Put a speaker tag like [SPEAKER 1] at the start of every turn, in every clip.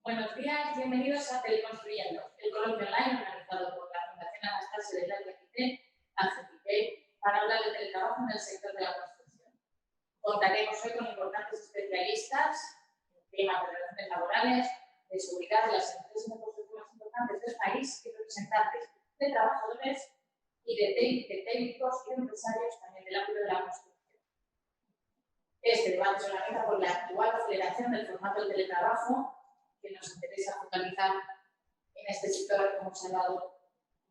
[SPEAKER 1] Buenos días, bienvenidos a Teleconstruyendo, el coloquio online organizado por la Fundación Anastasia de la AGFITEL, para hablar de teletrabajo en el sector de la construcción. Contaremos hoy con importantes especialistas en temas de relaciones laborales, de seguridad de las empresas de construcción más importantes del país y representantes de trabajadores y de técnicos y de empresarios también del ámbito de la construcción. Este debate se organiza por la actual aceleración del formato del teletrabajo que nos interesa focalizar en este sector, como se ha dado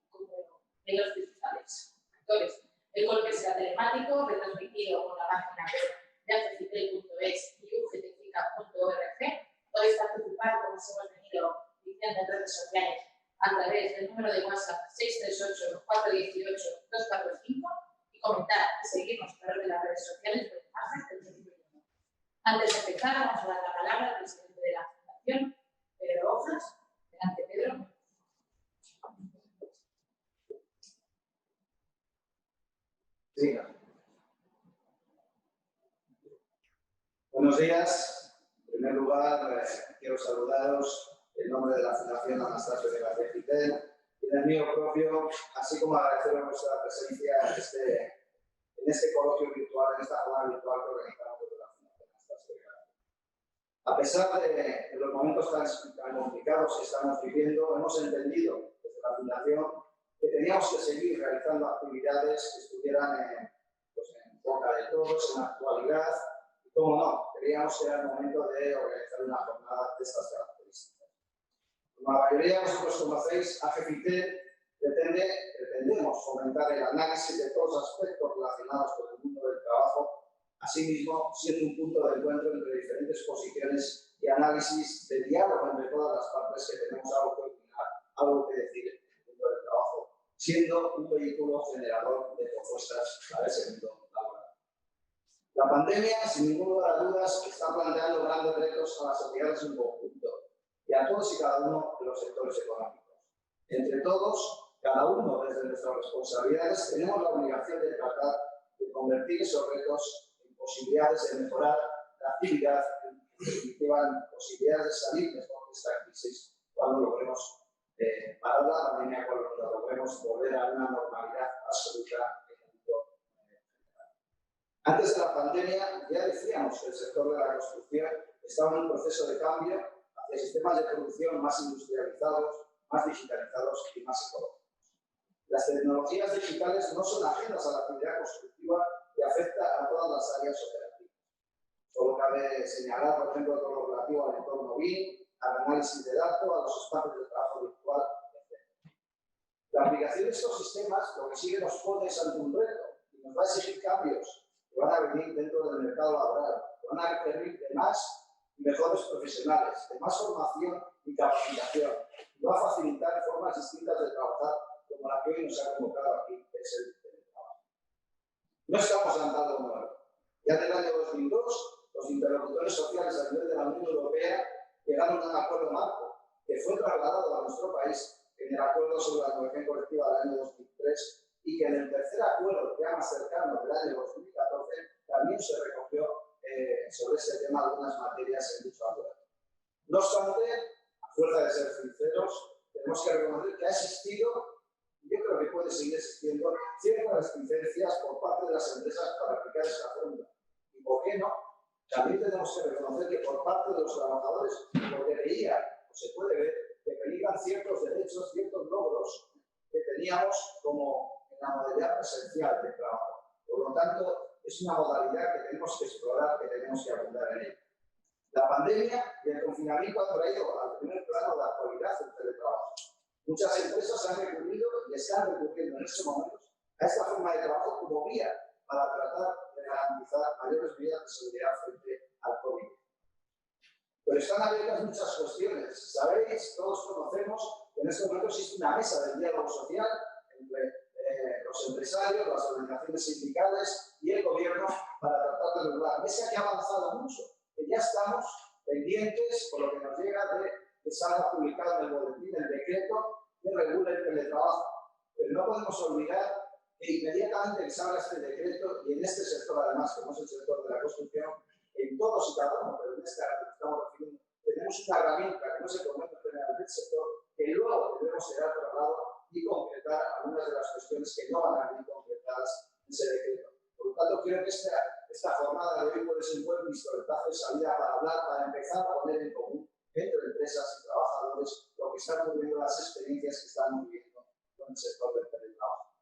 [SPEAKER 1] como de los principales actores. El coloquio será telemático, retransmitido por la página web de agfitel.es y ugtfica.org. Podéis participar, como os hemos venido diciendo en redes sociales, a través del número de WhatsApp 638-418-245 y comentar y seguirnos a través de las redes sociales por imágenes del servicio. Antes de empezar, vamos a dar la palabra al presidente de la Fundación, Pedro Hojas. Adelante, Pedro.
[SPEAKER 2] Sí. Buenos días. En primer lugar, quiero saludaros en nombre de la Fundación Anastasia de la AGFITEL y del mío propio, así como agradeceros vuestra presencia en este coloquio virtual, en esta jornada virtual que organizamos desde la Fundación Anastasia de la AGFITEL. A pesar de los momentos tan complicados que estamos viviendo, hemos entendido desde la Fundación que teníamos que seguir realizando actividades que estuvieran en boca de todos, en la actualidad, y cómo no, creíamos que era el momento de organizar una jornada de estas características. Como la mayoría de vosotros conocéis, AGFITEL pretendemos fomentar el análisis de todos los aspectos relacionados con el mundo del trabajo, asimismo siendo un punto de encuentro entre diferentes posiciones y análisis de diálogo entre todas las partes que tenemos algo que opinar, algo que decir en el mundo del trabajo, siendo un vehículo generador de propuestas para ese mundo laboral. La pandemia, sin ningún lugar a dudas, está planteando grandes retos a las sociedades en conjunto y a todos y cada uno de los sectores económicos. Entre todos, cada uno desde nuestras responsabilidades, tenemos la obligación de tratar de convertir esos retos en posibilidades de mejorar la actividad, en definitiva, posibilidades de salir mejor de esta crisis cuando logremos parar la pandemia, cuando logremos volver a una normalidad absoluta en el mundo general. Antes de la pandemia ya decíamos que el sector de la construcción estaba en un proceso de cambio hacia sistemas de producción más industrializados, más digitalizados y más ecológicos. Las tecnologías digitales no son ajenas a la actividad constructiva y afectan a todas las áreas operativas. Solo cabe señalar, por ejemplo, todo lo relativo al entorno BIM, al análisis de datos, a los espacios de trabajo virtual, etc. La aplicación de estos sistemas lo que sigue nos pone es ante un reto y nos va a exigir cambios que van a venir dentro del mercado laboral, que van a requerir de más y mejores profesionales, de más formación y capacitación, y va a facilitar formas distintas de trabajar como la que hoy nos ha convocado aquí, que es el teletrabajo. No estamos andando nuevo. Ya en el año 2002, los interlocutores sociales a nivel de la Unión Europea llegaron a un acuerdo marco que fue trasladado a nuestro país en el acuerdo sobre la negociación colectiva del año 2003 y que en el tercer acuerdo, ya más cercano del año 2014, también se recogió sobre ese tema algunas materias en dicho acuerdo. No obstante, a fuerza de ser sinceros, tenemos que reconocer que ha existido, y yo creo que puede seguir existiendo, ciertas resistencias por parte de las empresas para aplicar esta fórmula. ¿Y por qué no? También tenemos que reconocer que por parte de los trabajadores, porque veían, o se puede ver, que peligran ciertos derechos, ciertos logros que teníamos como en la modalidad presencial del trabajo. Por lo tanto, es una modalidad que tenemos que explorar, que tenemos que abundar en ella. La pandemia y el confinamiento han traído al primer plano la actualidad del teletrabajo. Muchas empresas han recurrido y están recurriendo en estos momentos a esta forma de trabajo como vía para tratar de garantizar mayores medidas de seguridad frente al COVID. Pero están abiertas muchas cuestiones. Sabéis, todos conocemos que en este momento existe una mesa de diálogo social entre los empresarios, las organizaciones sindicales y el gobierno para tratar de regular. Mesa que ha avanzado mucho, que ya estamos pendientes por lo que nos llega de que salga publicado en el boletín el decreto que regula el teletrabajo. Pero no podemos olvidar que inmediatamente que salga este decreto, y en este sector además, como es el sector de la construcción, en todos y cada uno, pero en este a lo que estamos refiriendo, tenemos una herramienta que no es el convenio general del sector, que luego tendremos que dar traslado y concretar algunas de las cuestiones que no van a venir concretadas en ese decreto. Por lo tanto, creo que esta jornada de hoy puede ser un buen pistoletazo de salida para hablar, para empezar a poner en común entre empresas y trabajadores lo que están ocurriendo, las experiencias que están viviendo con el sector del teletrabajo.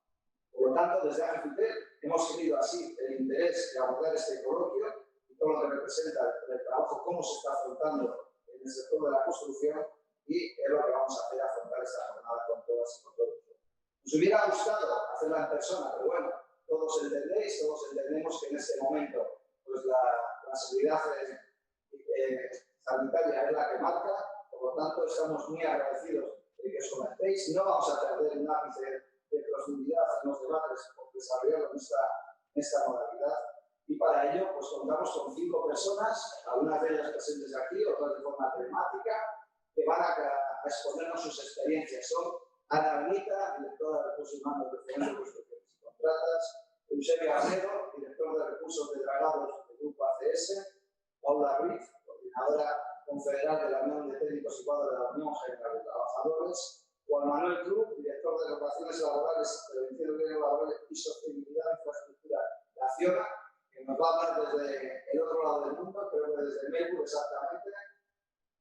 [SPEAKER 2] Por lo tanto, desde AGFITEL hemos tenido así el interés de abordar este coloquio y todo lo que representa el trabajo, cómo se está afrontando en el sector de la construcción, y es lo que vamos a hacer, afrontar esta jornada con todas y con todos. Nos hubiera gustado hacerla en persona, pero bueno, todos entendéis, todos entendemos que en este momento pues la seguridad sanitaria es la que marca. Por lo tanto, estamos muy agradecidos de que os conectéis. No vamos a perder un ápice de profundidad en los debates por desarrollarlo en esta modalidad. Y para ello, pues contamos con 5 personas, algunas de ellas presentes aquí, otras de forma telemática, que van a exponernos sus experiencias. Son Ana Benita, directora de Recursos Humanos de Fomento de Construcciones y Contratas; Eusebio Arnedo, director de Recursos de Dragados del Grupo ACS; Paula Ruiz, coordinadora confederal de la Unión de Técnicos y Cuadros de la Unión General de Trabajadores; Juan Manuel Cruz, director de Relaciones Laborales, Prevención de Riesgos Laborales y Sostenibilidad de Infraestructura de Acciona, que nos va a hablar desde el otro lado del mundo, creo que desde Melbourne exactamente.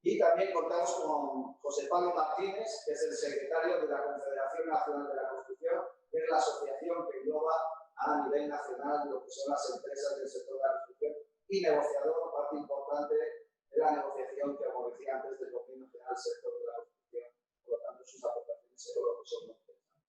[SPEAKER 2] Y también contamos con José Pablo Martínez, que es el secretario de la Confederación Nacional de la Construcción, que es la asociación que engloba a nivel nacional lo que son las empresas del sector de la construcción, y negociador, parte importante de la negociación que, como decía antes, del Convenio General del Sector de la Construcción. Por lo tanto, sus aportaciones seguro que son muy interesantes.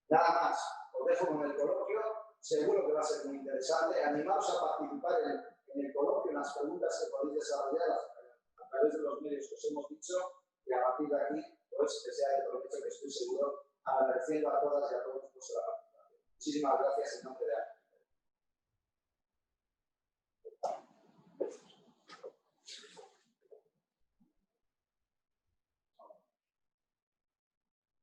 [SPEAKER 2] Nada más, os dejo con el coloquio, seguro que va a ser muy interesante. Animaos a participar en el coloquio, en las preguntas que podéis desarrollar a través de los medios que os hemos dicho, y a partir de aquí, pues que sea de provecho, que estoy seguro, agradeciendo a todas y a todos vuestra participación. Muchísimas gracias en nombre de AGFITEL.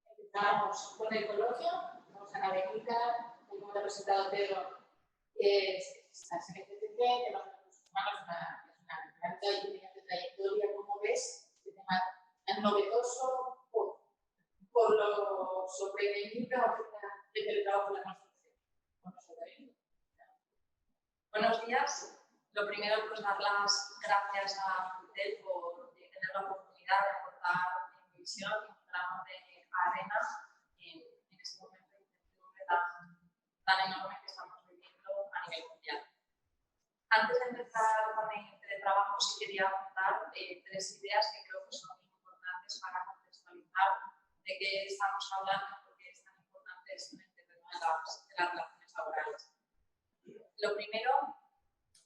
[SPEAKER 1] Empezamos con el coloquio. Vamos a Ana Benita, como te ha presentado Pedro, es la SNCTC, que los recursos humanos es una gran trayectoria. ¿Cómo ves este tema tan novedoso por lo sobrevenido del trabajo de la construcción?
[SPEAKER 3] Buenos días. Lo primero, pues dar las gracias a AGFITEL por tener la oportunidad de aportar mi visión y un grano de arena en este momento de incertidumbre tan enorme que estamos viviendo a nivel mundial. Antes de empezar con el teletrabajo, sí quería apuntar 3 ideas que creo que son muy importantes para contextualizar de qué estamos hablando y por qué es tan importante esto en el terreno de las relaciones laborales. Lo primero,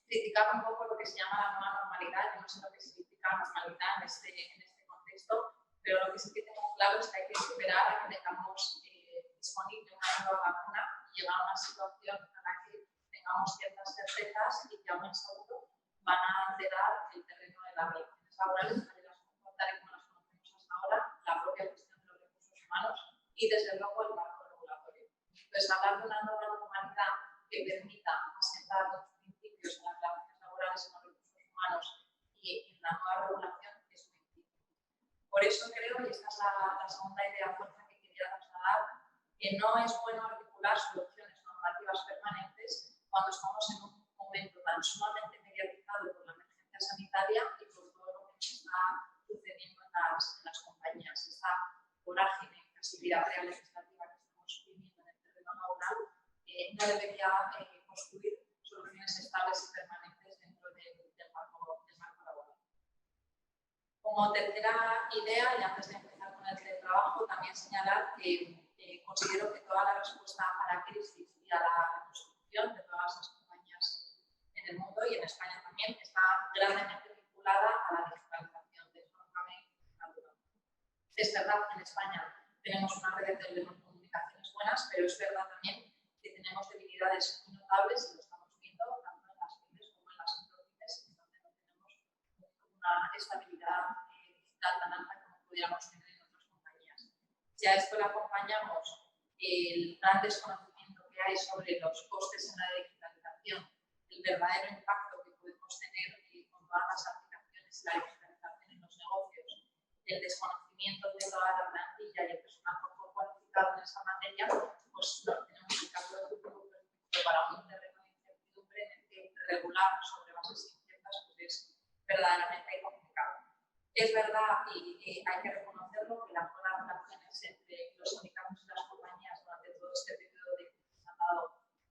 [SPEAKER 3] criticar un poco lo que se llama la nueva normalidad. Yo no sé lo que significa normalidad en este contexto, pero lo que sí que tengo claro es que hay que esperar a que tengamos disponible una nueva vacuna y llegar a una situación en la que tengamos ciertas certezas y que a buen seguro van a alterar el terreno de las relaciones laborales, tal y como las conocemos hasta ahora, la propia cuestión de los recursos humanos y, desde luego, el marco regulatorio. Entonces, hablar de una nueva normalidad que permita asentar los principios en las relaciones laborales con los recursos humanos y en la nueva regulación es muy difícil. Por eso creo, y esta es la segunda idea fuerza que quería trasladar, que no es bueno articular soluciones normativas permanentes cuando estamos en un momento tan sumamente mediatizado por la emergencia sanitaria y por todo lo que está sucediendo en las compañías. Esta vorágine, casi vida real legislativa que estamos viviendo en el terreno laboral, no debería construir soluciones estables y permanentes dentro del marco laboral. Como tercera idea, y antes de empezar con el teletrabajo, también señalar que considero que toda la respuesta a la crisis y a la reconstrucción de todas las compañías en el mundo y en España también está gravemente vinculada a la digitalización. De eso no cabe ninguna duda. Es verdad que en España tenemos una red de telecomunicaciones buenas, pero es verdad también que tenemos debilidades muy notables y lo estamos viendo tanto en las pymes como en las micropymes, donde no tenemos una estabilidad digital tan alta como podríamos tener en otras compañías. Si a esto le acompañamos el gran desconocimiento que hay sobre los costes en la digitalización, el verdadero impacto que podemos tener con todas las aplicaciones y la digitalización en los negocios el desconocimiento de toda la plantilla y el personal poco cualificado en esa materia, pues tenemos el campo de futuro para un terreno de incertidumbre en el que regular sobre bases inciertas pues es verdaderamente complicado. Es verdad y hay que reconocerlo que las buenas relaciones entre los sindicatos y las compañías durante todo este periodo de crisis han dado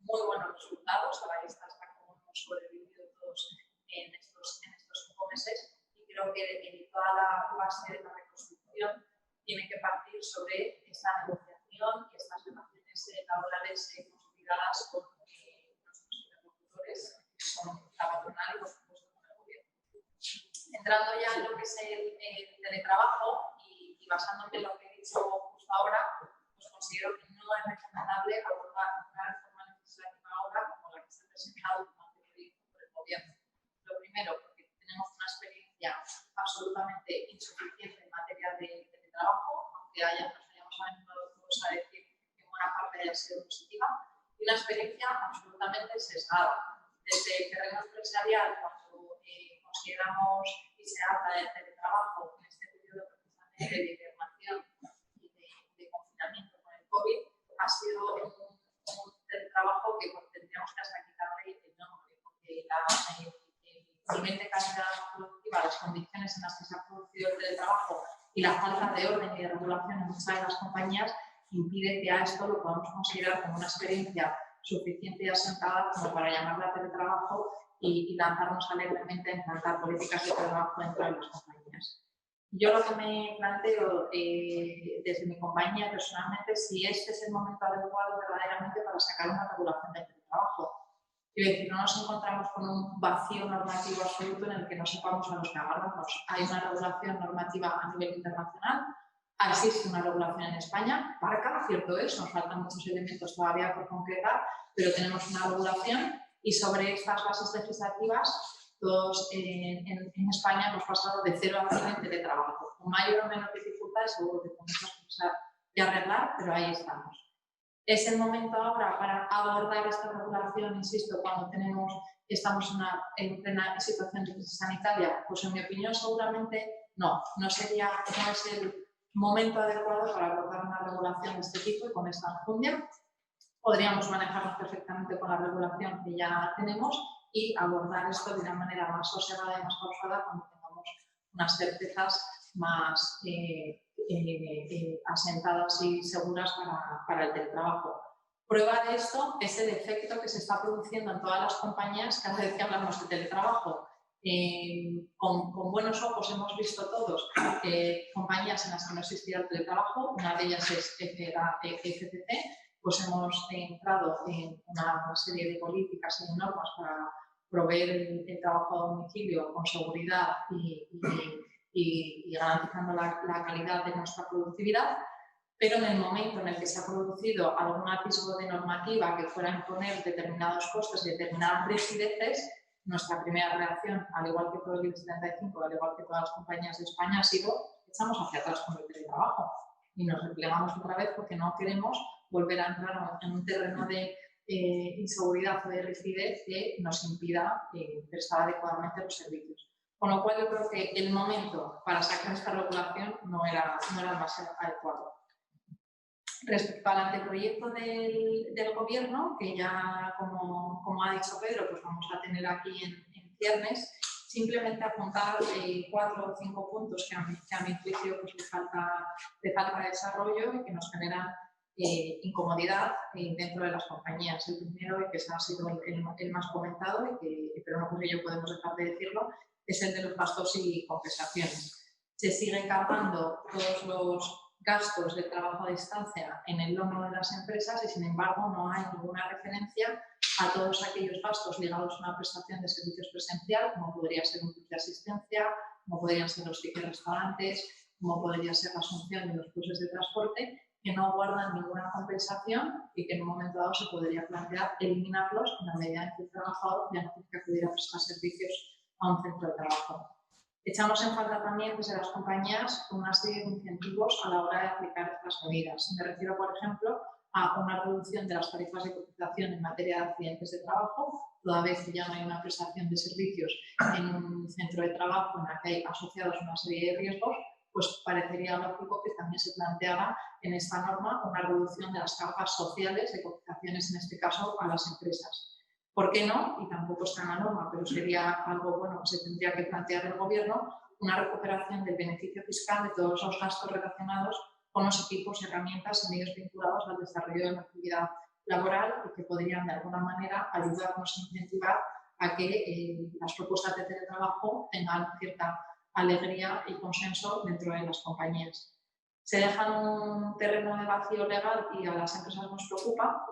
[SPEAKER 3] muy buenos resultados. A la vista está cómo hemos sobrevivido todos en estos 5 meses y creo que toda la base de la reconstrucción tiene que partir sobre esta negociación y estas relaciones laborales consolidadas con nuestros interlocutores, con la patronal y por supuesto con el gobierno. Entrando ya en lo que es el teletrabajo y basándome en lo que he dicho justo ahora, pues considero que no es recomendable abordar una reforma legislativa ahora como la que se ha presentado como anterior por el gobierno. Lo primero, porque tenemos una experiencia absolutamente insuficiente en materia de teletrabajo, aunque nos hayamos aventado todos a decir que en buena parte haya sido positiva, y una experiencia absolutamente sesgada. Desde el terreno empresarial, cuando consideramos y se habla del teletrabajo en este periodo precisamente de hibernación y de confinamiento con el COVID, ha sido un teletrabajo que tendríamos que hasta quitarle el nombre, porque el nivel de calidad productiva, las condiciones en las que se ha producido el teletrabajo y la falta de orden y de regulación en muchas de las compañías impide que a esto lo podamos considerar como una experiencia suficiente y asentada como para llamarla teletrabajo y lanzarnos alegremente a implantar políticas de trabajo dentro de las compañías. Yo lo que me planteo desde mi compañía personalmente es si este es el momento adecuado verdaderamente para sacar una regulación del teletrabajo. Quiero decir, no nos encontramos con un vacío normativo absoluto en el que no sepamos a los que agarrarnos. Hay una regulación normativa a nivel internacional, existe una regulación en España, parca, cierto es, nos faltan muchos elementos todavía por concretar, pero tenemos una regulación y sobre estas bases legislativas todos en España hemos pasado de 0 a 100 en teletrabajo. Con mayor o menor dificultad, seguro que con muchas cosas que arreglar, pero ahí estamos. ¿Es el momento ahora para abordar esta regulación, insisto, cuando estamos en plena situación de crisis sanitaria? Pues en mi opinión seguramente no es el momento adecuado para abordar una regulación de este tipo y con esta enjundia. Podríamos manejarnos perfectamente con la regulación que ya tenemos y abordar esto de una manera más sosegada y más pausada cuando tengamos unas certezas más asentadas y seguras para el teletrabajo. Prueba de esto es el efecto que se está produciendo en todas las compañías cada vez que hablamos de teletrabajo. Con buenos ojos hemos visto todos compañías en las que no existía el teletrabajo, una de ellas es FCC, pues hemos entrado en una serie de políticas y de normas para proveer el trabajo a domicilio con seguridad y garantizando la calidad de nuestra productividad, pero en el momento en el que se ha producido algún atisbo de normativa que fuera a imponer determinados costes y determinadas rigideces, nuestra primera reacción, al igual que todo el IBEX 35, al igual que todas las compañías de España, ha sido echamos hacia atrás con el teletrabajo y nos replegamos otra vez porque no queremos volver a entrar en un terreno de inseguridad o de rigidez que nos impida prestar adecuadamente los servicios. Con lo cual yo creo que el momento para sacar esta regulación no era el más adecuado. Respecto al anteproyecto del gobierno, que ya como ha dicho Pedro, pues vamos a tener aquí en ciernes, simplemente apuntar 4 o 5 puntos que a mi juicio pues, le falta desarrollo y que nos generan incomodidad dentro de las compañías. El primero, y que ha sido el más comentado, pero no por ello podemos dejar de decirlo, es el de los gastos y compensaciones. Se siguen cargando todos los gastos de trabajo a distancia en el lomo de las empresas y, sin embargo, no hay ninguna referencia a todos aquellos gastos ligados a una prestación de servicios presencial, como podría ser un kit de asistencia, como podrían ser los tickets restaurantes, como podría ser la asunción de los costes de transporte, que no guardan ninguna compensación y que en un momento dado se podría plantear eliminarlos en la medida en que el trabajador ya no tiene que acudir a prestar servicios a un centro de trabajo. Echamos en falta también desde las compañías una serie de incentivos a la hora de aplicar estas medidas. Me refiero, por ejemplo, a una reducción de las tarifas de cotización en materia de accidentes de trabajo, toda vez que ya no hay una prestación de servicios en un centro de trabajo en la que hay asociados una serie de riesgos, pues parecería lógico que también se planteara en esta norma una reducción de las cargas sociales, de cotizaciones en este caso, a las empresas. ¿Por qué no? Y tampoco está en la norma, pero sería algo bueno que se tendría que plantear el Gobierno, una recuperación del beneficio fiscal de todos los gastos relacionados con los equipos, herramientas y medios vinculados al desarrollo de la actividad laboral y que podrían de alguna manera ayudarnos a incentivar a que las propuestas de teletrabajo tengan cierta alegría y consenso dentro de las compañías. Se deja un terreno de vacío legal y a las empresas nos preocupa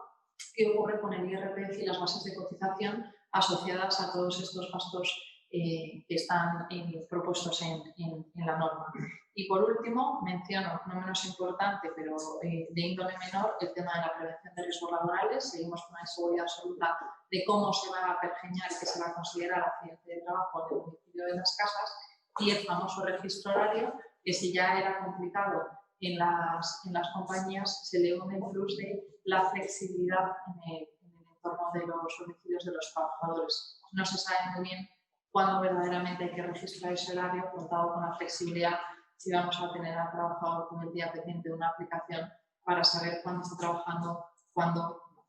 [SPEAKER 3] qué ocurre con el IRPF y las bases de cotización asociadas a todos estos gastos que están propuestos en la norma. Y por último, menciono, no menos importante, pero de índole menor, el tema de la prevención de riesgos laborales. Seguimos con una inseguridad absoluta de cómo se va a pergeñar y qué se va a considerar accidente de trabajo en el domicilio de las casas, y el famoso registro horario, que si ya era complicado en las compañías, se le une el plus de la flexibilidad en el entorno de los domicilios de los trabajadores. No se sabe muy bien cuándo verdaderamente hay que registrar ese horario, contado con la flexibilidad, si vamos a tener al trabajador con el día pendiente de una aplicación para saber cuándo está trabajando, cuándo no.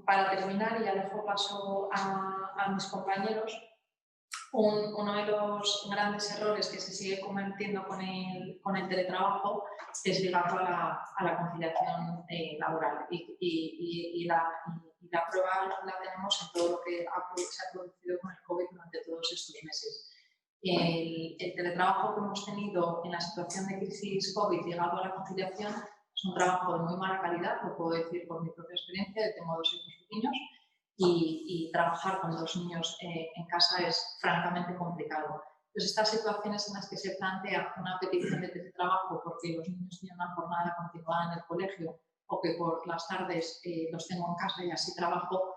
[SPEAKER 3] Para terminar, y ya dejo paso a mis compañeros, uno de los grandes errores que se sigue cometiendo con el teletrabajo es ligarlo a la conciliación laboral y la prueba la tenemos en todo lo que se ha producido con el COVID durante todos estos meses. El teletrabajo que hemos tenido en la situación de crisis COVID ligado a la conciliación es un trabajo de muy mala calidad, lo puedo decir por mi propia experiencia, yo tengo 2 hijos pequeños, y trabajar con 2 niños en casa es francamente complicado. Entonces, estas situaciones en las que se plantea una petición de teletrabajo porque los niños tienen una jornada continuada en el colegio o que por las tardes los tengo en casa y así trabajo,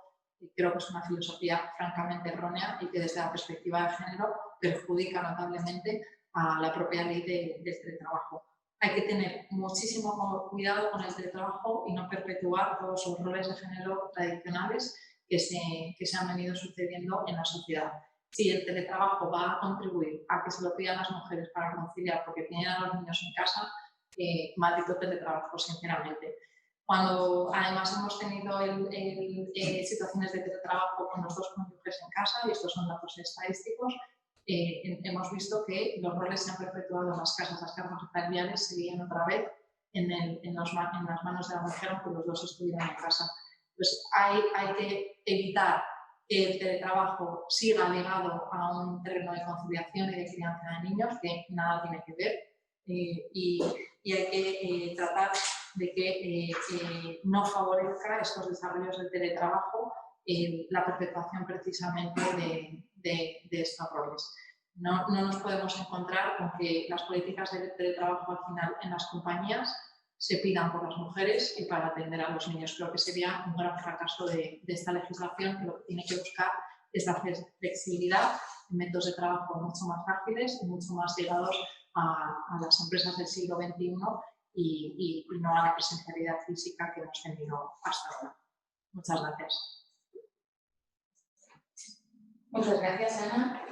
[SPEAKER 3] creo que es una filosofía francamente errónea y que desde la perspectiva de género perjudica notablemente a la propia ley del teletrabajo. Hay que tener muchísimo cuidado con el teletrabajo y no perpetuar todos los roles de género tradicionales que se han venido sucediendo en la sociedad. Si el teletrabajo va a contribuir a que se lo pidan las mujeres para conciliar porque tienen a los niños en casa, maldito teletrabajo, sinceramente. Cuando además hemos tenido situaciones de teletrabajo con los 2 cónyuges en casa, y estos son datos estadísticos, hemos visto que los roles se han perpetuado en las casas, las cargas familiares seguían otra vez en las manos de la mujer aunque los 2 estuvieran en casa. Pues hay que evitar que el teletrabajo siga ligado a un terreno de conciliación y de crianza de niños, que nada tiene que ver, y hay que tratar de que no favorezca estos desarrollos del teletrabajo la perpetuación precisamente de estos roles. No nos podemos encontrar con que las políticas de teletrabajo al final en las compañías se pidan por las mujeres y para atender a los niños. Creo que sería un gran fracaso de esta legislación, que lo que tiene que buscar es la flexibilidad, métodos de trabajo mucho más ágiles y mucho más ligados a las empresas del siglo XXI y no a la presencialidad física que hemos tenido hasta ahora. Muchas gracias.
[SPEAKER 1] Muchas gracias, Ana.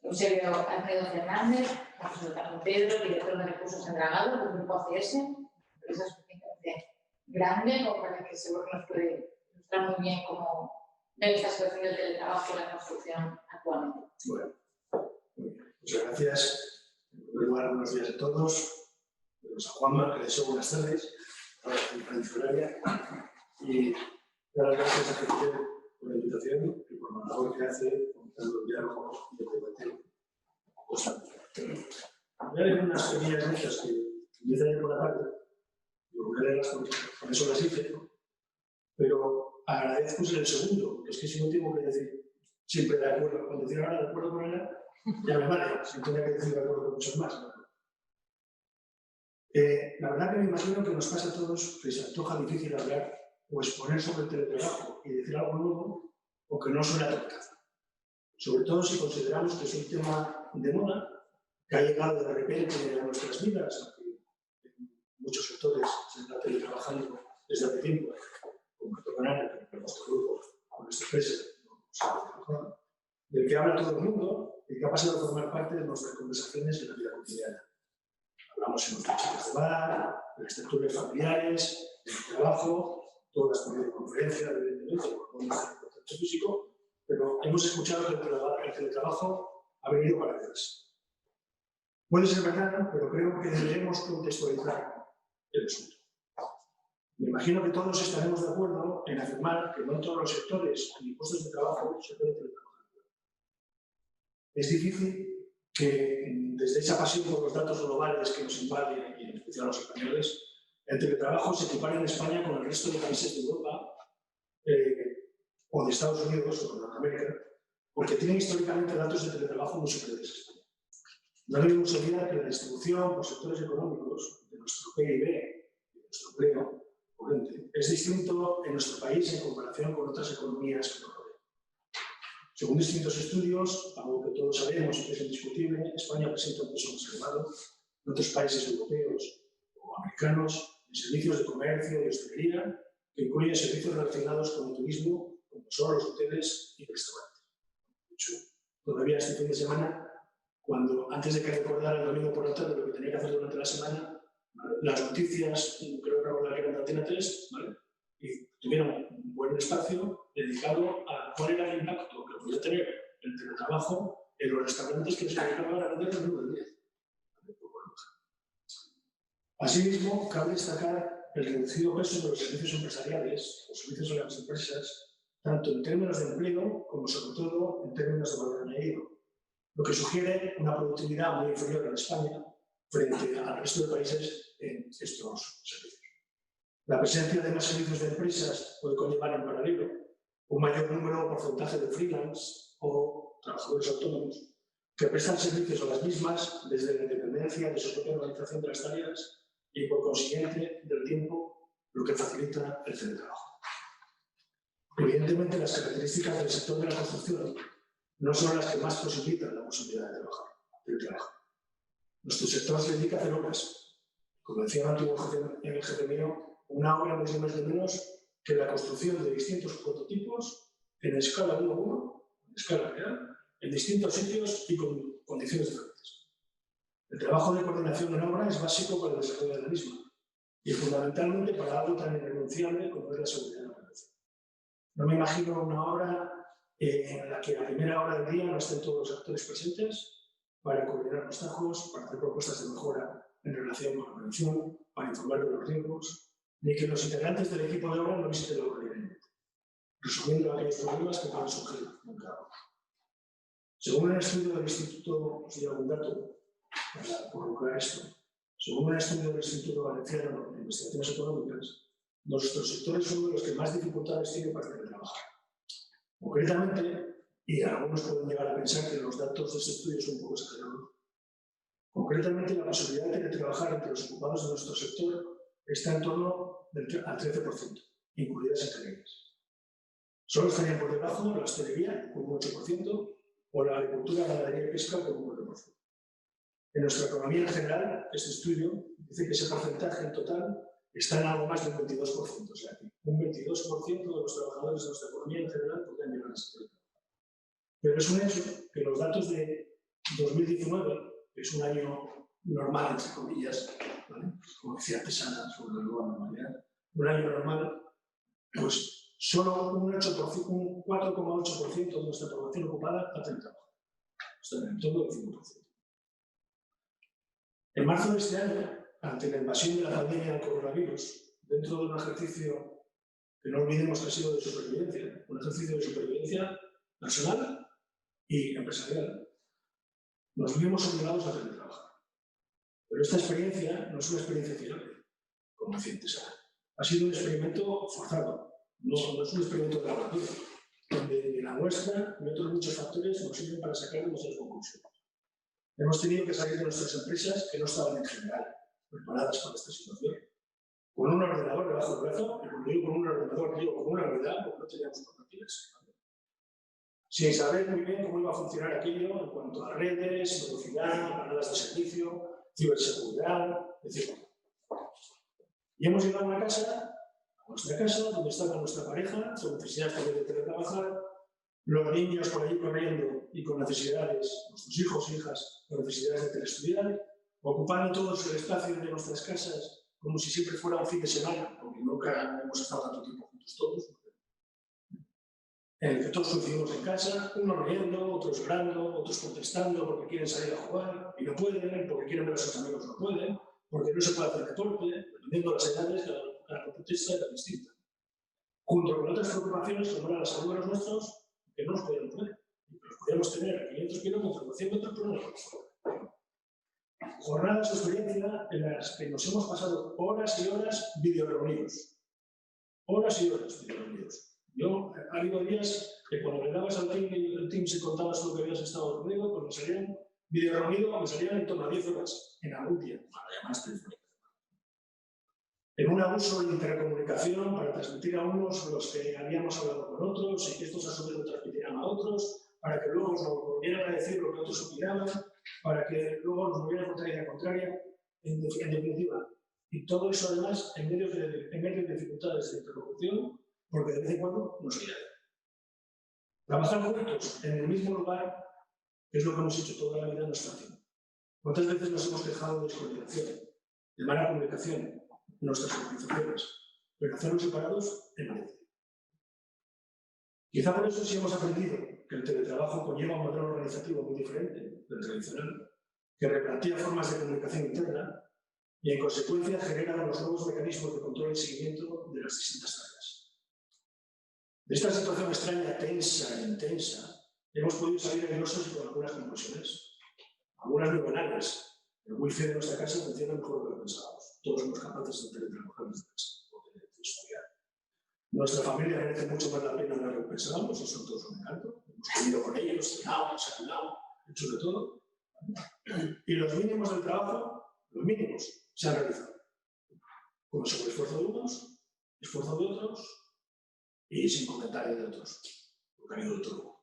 [SPEAKER 1] Eusebio Alfredo Fernández, profesor de San Pedro, director de recursos en Dragado del Grupo ACS, empresa suficientemente grande como para que seguro nos puede ilustrar muy bien cómo ve esta situación del teletrabajo en la construcción actualmente.
[SPEAKER 4] Bueno, muchas gracias. En primer lugar, buenos días a todos. A Juanma, que deseo buenas tardes, a la diferencia horaria, y dar las gracias a Felipe por la invitación y por la labor que hace fomentando el diálogo y el debate constante. Voy a leer unas pequeñas notas que empiezan ayer por la tarde, y voy a leerlas con eso las hice, ¿no? Pero agradezco ser el segundo, porque es que si no tengo que decir siempre de acuerdo, cuando decir ahora de acuerdo con ella, ya me vale, si no tenía que decir de acuerdo con muchos más, ¿no? La verdad que me imagino que nos pasa a todos que se antoja difícil hablar o exponer sobre el teletrabajo y decir algo nuevo o que no suena a caza. Sobre todo si consideramos que es un tema de moda que ha llegado de repente a nuestras vidas, aunque en muchos sectores se está teletrabajando desde hace tiempo, como esto con Ana, pero en nuestro grupo, con nuestra empresa, del que habla todo el mundo, y que ha pasado a formar parte de nuestras conversaciones en la vida cotidiana. Hablamos en nuestras chicas de bar, de las estructuras familiares, del trabajo, todas por videoconferencia, evidentemente, por nuestro contacto físico, pero hemos escuchado que el teletrabajo ha venido para quedarse. Puede ser verdad, pero creo que debemos contextualizar el asunto. Me imagino que todos estaremos de acuerdo en afirmar que no en todos los sectores ni puestos de trabajo se puede teletrabajar. Es difícil que desde esa pasión por los datos globales que nos invade, y en especial a los españoles, el teletrabajo se equipare en España con el resto de países de Europa o de Estados Unidos o de Norteamérica, porque tienen históricamente datos de teletrabajo muy superiores a España. No debemos olvidar que la distribución por sectores económicos de nuestro PIB y de nuestro empleo es distinto en nuestro país en comparación con otras economías que nos rodean. Según distintos estudios, algo que todos sabemos y que es indiscutible, España presenta un peso más elevado en otros países europeos o americanos en servicios de comercio y hostelería, que incluyen servicios relacionados con el turismo, como son los hoteles y restaurantes. De hecho, todavía este fin de semana, antes de que recordara el domingo por la tarde lo que tenía que hacer durante la semana, las noticias, creo que eran de Antena 3, ¿vale? Y tuvieron un buen espacio dedicado a cuál era el impacto que podía tener el teletrabajo en los restaurantes que se dedicaban a vender el menú del día. Asimismo, cabe destacar el reducido peso de los servicios empresariales, los servicios de las empresas, tanto en términos de empleo como sobre todo en términos de valor añadido, lo que sugiere una productividad muy inferior en España frente al resto de países en estos servicios. La presencia de más servicios de empresas puede conllevar en paralelo un mayor número o porcentaje de freelance o trabajadores autónomos que prestan servicios a las mismas desde la independencia de su propia organización de las tareas y, por consiguiente, del tiempo, lo que facilita el teletrabajo. Evidentemente, las características del sector de la construcción no son las que más posibilitan la posibilidad de trabajo. Nuestro sector se dedica a hacer obras. Como decía el antiguo jefe mío, una obra no es más ni menos que la construcción de distintos prototipos en escala 1 a 1, en escala real, en distintos sitios y con condiciones diferentes. El trabajo de coordinación de una obra es básico para el desarrollo de la misma y fundamentalmente para algo tan irrenunciable como es la seguridad de la operación. No me imagino una obra en la que a primera hora del día no estén todos los actores presentes para coordinar los trabajos, para hacer propuestas de mejora en relación con la prevención, para informar de los riesgos, ni que los integrantes del equipo de obra no visiten la obra diariamente, resolviendo aquellos problemas que puedan surgir en cada obra. Según un estudio del Instituto, os doy algún dato para corroborar esto, según un estudio del Instituto Valenciano de Investigaciones Económicas, nuestros sectores son uno de los que más dificultades tienen para teletrabajar. Concretamente, y algunos pueden llegar a pensar que los datos de este estudio son un poco exagerados, concretamente la posibilidad de teletrabajar entre los ocupados de nuestro sector está en torno al 13%, incluidas ingenierías. Solo estarían por debajo la hostelería, con un 8%, o la agricultura, ganadería y pesca, con un 9%. En nuestra economía en general, este estudio dice que ese porcentaje en total está en algo más del 22%, o sea, que un 22% de los trabajadores de nuestra economía en general podrían llegar a ese territorio. Pero es un hecho que los datos de 2019, que es un año normal, entre comillas, ¿vale? Como decía Tesana sobre la nueva normalidad, un año normal, pues solo un 4,8% de nuestra población ocupada ha teletrabajado. Está en el entorno del 5%. En marzo de este año, ante la invasión de la pandemia del coronavirus, dentro de un ejercicio que no olvidemos que ha sido de supervivencia, un ejercicio de supervivencia personal y empresarial, nos vimos obligados a teletrabajar. Pero esta experiencia no es una experiencia fiable, como decía Tesana. Ha sido un experimento forzado, no es un experimento de laboratorio, donde ni la muestra ni otros muchos factores nos sirven para sacar nuestras conclusiones. Hemos tenido que salir de nuestras empresas que no estaban en general preparadas para esta situación. Con un ordenador debajo del brazo, y cuando digo con un ordenador, digo con una unidad, porque no teníamos portátiles. Sin saber muy bien cómo iba a funcionar aquello en cuanto a redes, velocidad, granadas de servicio, ciberseguridad, etc. Y hemos llegado a nuestra casa, donde estaba nuestra pareja, su necesidad también de teletrabajar, los niños por allí corriendo y con necesidades, nuestros hijos e hijas con necesidades de telestudiar, ocupando todos el espacio de nuestras casas como si siempre fuera un fin de semana, porque nunca hemos estado tanto tiempo juntos todos, en el que todos coincidimos en casa, unos leyendo, otros llorando, otros protestando porque quieren salir a jugar y no pueden, porque quieren ver a sus amigos no pueden, porque no se puede hacer deporte, dependiendo de las edades, la protesta era distinta. Junto con otras preocupaciones como era la salud de los nuestros, que no nos podíamos ver, y que los podíamos tener a 500 kilómetros o 100 metros, pero no nos podíamos ver. Jornadas de experiencia en las que nos hemos pasado horas y horas videoreunidos. Horas y horas videoreunidos. Yo, ha habido días que cuando le dabas al team y el team se contaba solo que habías estado reunido, pues me salían videoreunidos, me salían en torno a 10 horas en algún día. Además, en un abuso de intercomunicación para transmitir a unos los que habíamos hablado con otros y que estos a su vez lo transmitieran a otros, para que luego nos volvieran a decir lo que otros opinaban, para que luego nos volvieran a contar idea contraria, en definitiva. Y todo eso además en medio de dificultades de interlocución, porque de vez en cuando nos irá. Trabajar juntos en el mismo lugar, que es lo que hemos hecho toda la vida, no es fácil. ¿Cuántas veces nos hemos quejado de descoordinación, de mala comunicación en nuestras organizaciones? Pero hacerlos separados es difícil. Quizá por eso sí hemos aprendido que el teletrabajo conlleva un modelo organizativo muy diferente del tradicional, que replantea formas de comunicación interna y en consecuencia genera unos nuevos mecanismos de control y seguimiento de las distintas tareas. De esta situación extraña, tensa e intensa, hemos podido salir airosos con algunas conclusiones, algunas muy banales. El wifi de nuestra casa funciona mejor de lo que pensábamos. Todos somos capaces de teletrabajar desde casa o de estudiar. Nuestra familia merece mucho más la pena de lo que pensábamos, eso todos un encanto. Hemos comido con ellos, cenado, desayunado, hecho de todo. Y los mínimos del trabajo, los mínimos, se han realizado. Con el esfuerzo de unos, esfuerzo de otros y sin comentario de otros, porque ha habido de todo.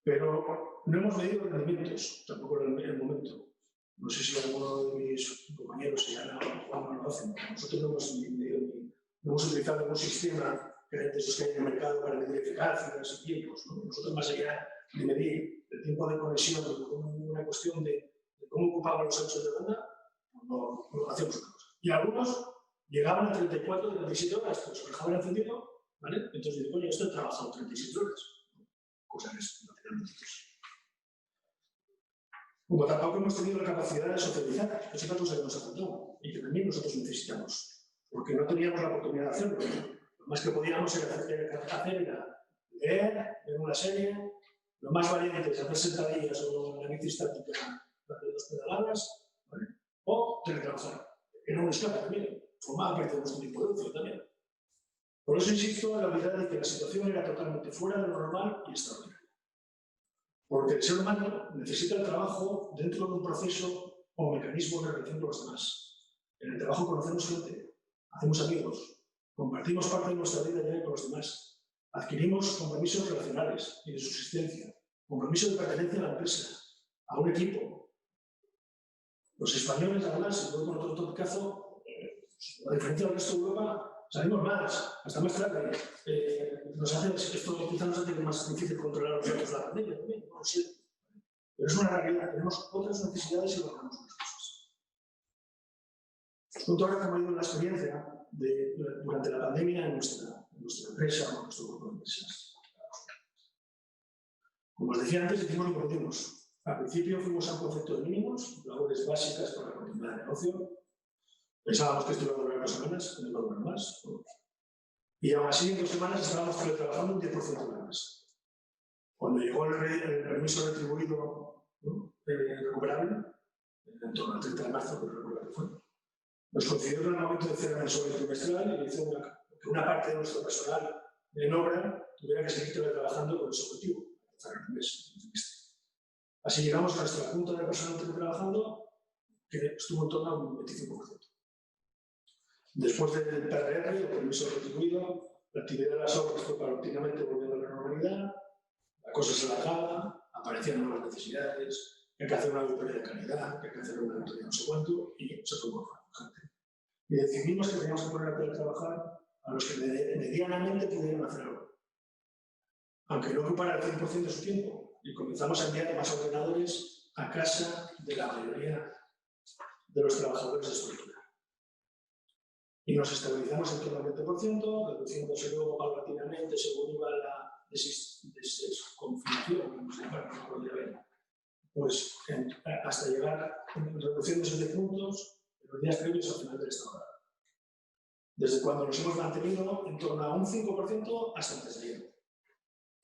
[SPEAKER 4] Pero no hemos medido rendimientos, tampoco en el momento. No sé si alguno de mis compañeros, si Ana o Juan lo hacen. Nosotros no hemos medido no hemos utilizado ningún sistema de esos que hay en el mercado para medir eficacias y tiempos. ¿No? Nosotros, más allá de medir el tiempo de conexión como una cuestión de cómo ocupamos los anchos de banda, no hacemos otra cosa. Y algunos llegaban a 34 o 37 horas, pues lo dejaban encendido, ¿vale? Entonces digo, coño, esto he trabajado 37 horas. Cosa que no tenemos nosotros. Como tampoco hemos tenido la capacidad de socializar, que es otra cosa que nos ha faltado y que también nosotros necesitamos. Porque no teníamos la oportunidad de hacerlo. Lo más que podíamos era leer, ver una serie, lo más valiente es hacer sentadillas o la bici estática de 2 pedaladas, ¿vale? O teletrabajar. Era un escape también, formaba parte de nuestro tipo de ocio también. Por eso insisto en la unidad de que la situación era totalmente fuera de lo normal y extraordinaria. Porque el ser humano necesita el trabajo dentro de un proceso o mecanismo de relación con los demás. En el trabajo conocemos gente, hacemos amigos, compartimos parte de nuestra vida ya con los demás, adquirimos compromisos relacionales y de subsistencia, compromisos de pertenencia a la empresa, a un equipo. Los españoles, además, si voy con otro topicazo, a diferencia del resto de Europa, salimos más, hasta más tarde. Esto quizá nos hace más difícil controlar los datos de la pandemia también, no lo sé. Pero es una realidad, tenemos otras necesidades y logramos unas cosas. Os cuento ahora cómo ha ido la experiencia durante la pandemia en nuestra empresa o en nuestro grupo de empresas. Como os decía antes, hicimos lo que pudimos. Al principio fuimos a un concepto de mínimos, labores básicas para la continuidad del negocio. Pensábamos que esto iba a durar 2 semanas, que no iba a durar más. Y aún así, en 2 semanas estábamos teletrabajando un 10% de más. Cuando llegó el permiso retribuido, ¿no? Recuperable, en torno al 30 de marzo, que recuerdo que fue, nos coincidió con el momento de cerrar el sobre trimestral y hizo que una parte de nuestro personal en obra tuviera que seguir teletrabajando con ese objetivo, cerrar el mes. Así llegamos a nuestra punta de personal teletrabajando, que estuvo en torno a un 25%. Después del PRR, el permiso retribuido, la actividad de las obras fue paulatinamente volviendo a la normalidad, la cosa se alargaba, aparecían nuevas necesidades, hay que hacer una auditoría de calidad, hay que hacer una auditoría no sé cuánto, y se fue por gente. Y decidimos que teníamos que poner a trabajar a los que medianamente pudieran hacer algo. aunque no ocupara el 100% de su tiempo, y comenzamos a enviar más ordenadores a casa de la mayoría de los trabajadores de estructura. Y nos estabilizamos en torno al 20%, reduciéndose luego paulatinamente según iba la desconfinación, como se llama, pues hasta llegar reduciéndose de puntos en los días previos al final del estado. Desde cuando nos hemos mantenido en torno a un 5% hasta antes de ayer.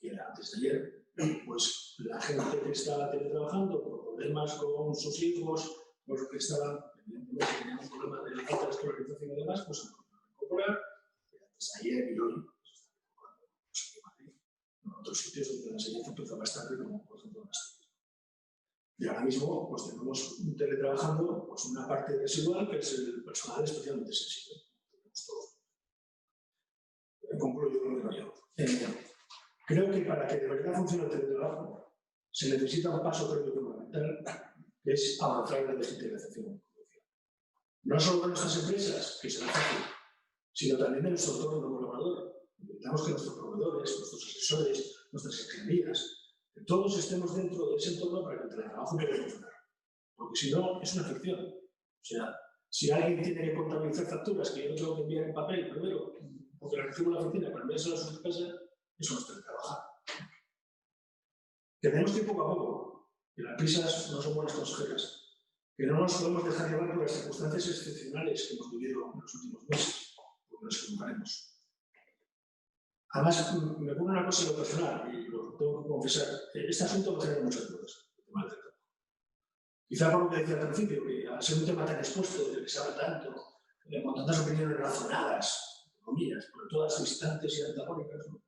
[SPEAKER 4] Y era antes de ayer, pues la gente que estaba teletrabajando por problemas con sus hijos, por que estaban, evidentemente, tenían un problema de falta de escolarización y demás, pues se han podido recuperar. Antes de ayer y hoy, pues, en otros sitios donde la enseñanza empezó más tarde, como por ejemplo en Asturias. Y ahora mismo pues, tenemos teletrabajando pues, una parte residual que es el personal especialmente sensible. Concluyo con el rollo. Creo que para que de verdad funcione el teletrabajo se necesita un paso previo fundamental, que es avanzar en la digitalización. No solo de nuestras empresas, que será fácil, sino también de nuestro entorno colaborador. Necesitamos que nuestros proveedores, nuestros asesores, nuestras ingenierías, que todos estemos dentro de ese entorno para que el teletrabajo pueda funcionar. Porque si no, es una ficción. O sea, si alguien tiene que contabilizar facturas que yo tengo que enviar en papel primero, porque la recibo en la oficina para enviárselo a su casa, eso no es teletrabajar. Que tenemos que ir poco a poco, que las prisas no son buenas consejeras, que no nos podemos dejar llevar por las circunstancias excepcionales que hemos vivido en los últimos meses, porque nos equivocaremos. Además, me pone una cosa en lo personal, y lo tengo que confesar, este asunto me genera muchas dudas. Quizá por lo que decía al principio, que al ser un tema tan expuesto, del que se habla tanto, con tantas opiniones razonadas, comillas, pero todas distantes y antagónicas, ¿no?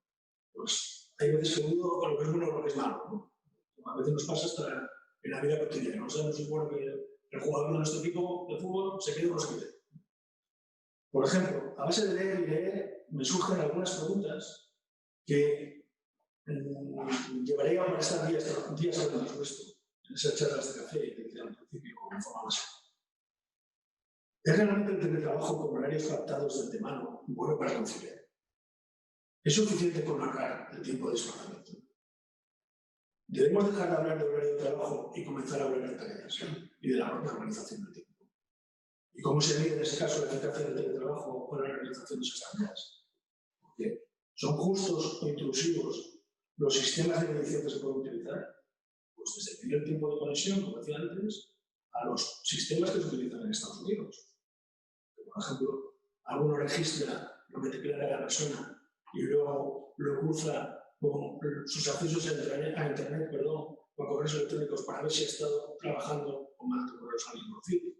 [SPEAKER 4] Pues hay veces que dudo con lo que es bueno o lo que es malo, ¿no? A veces nos pasa hasta en la vida cotidiana. No sabemos si es bueno que el jugador de nuestro equipo de fútbol se quede o no se quede. Por ejemplo, a base de leer y leer, me surgen algunas preguntas que llevaré a estar días hablando sobre esto, en esas charlas de café que decía al principio, como informándose. ¿Es realmente el teletrabajo con horarios pactados de antemano bueno para conciliar? ¿Es suficiente con marcar el tiempo de desplazamiento? Debemos dejar de hablar de horario de trabajo y comenzar a hablar de tareas y de la propia organización del tiempo. ¿Y cómo se mide en ese caso la eficacia del teletrabajo o la realización de esas tareas? Bien. ¿Son justos o intrusivos los sistemas de medición que se pueden utilizar? Pues desde medir el tiempo de conexión, como decía antes, a los sistemas que se utilizan en Estados Unidos. Por ejemplo, alguno registra lo que declara la persona y luego lo cruza con sus accesos a Internet, o a correos electrónicos para ver si ha estado trabajando o mandando correos a alguien conocido.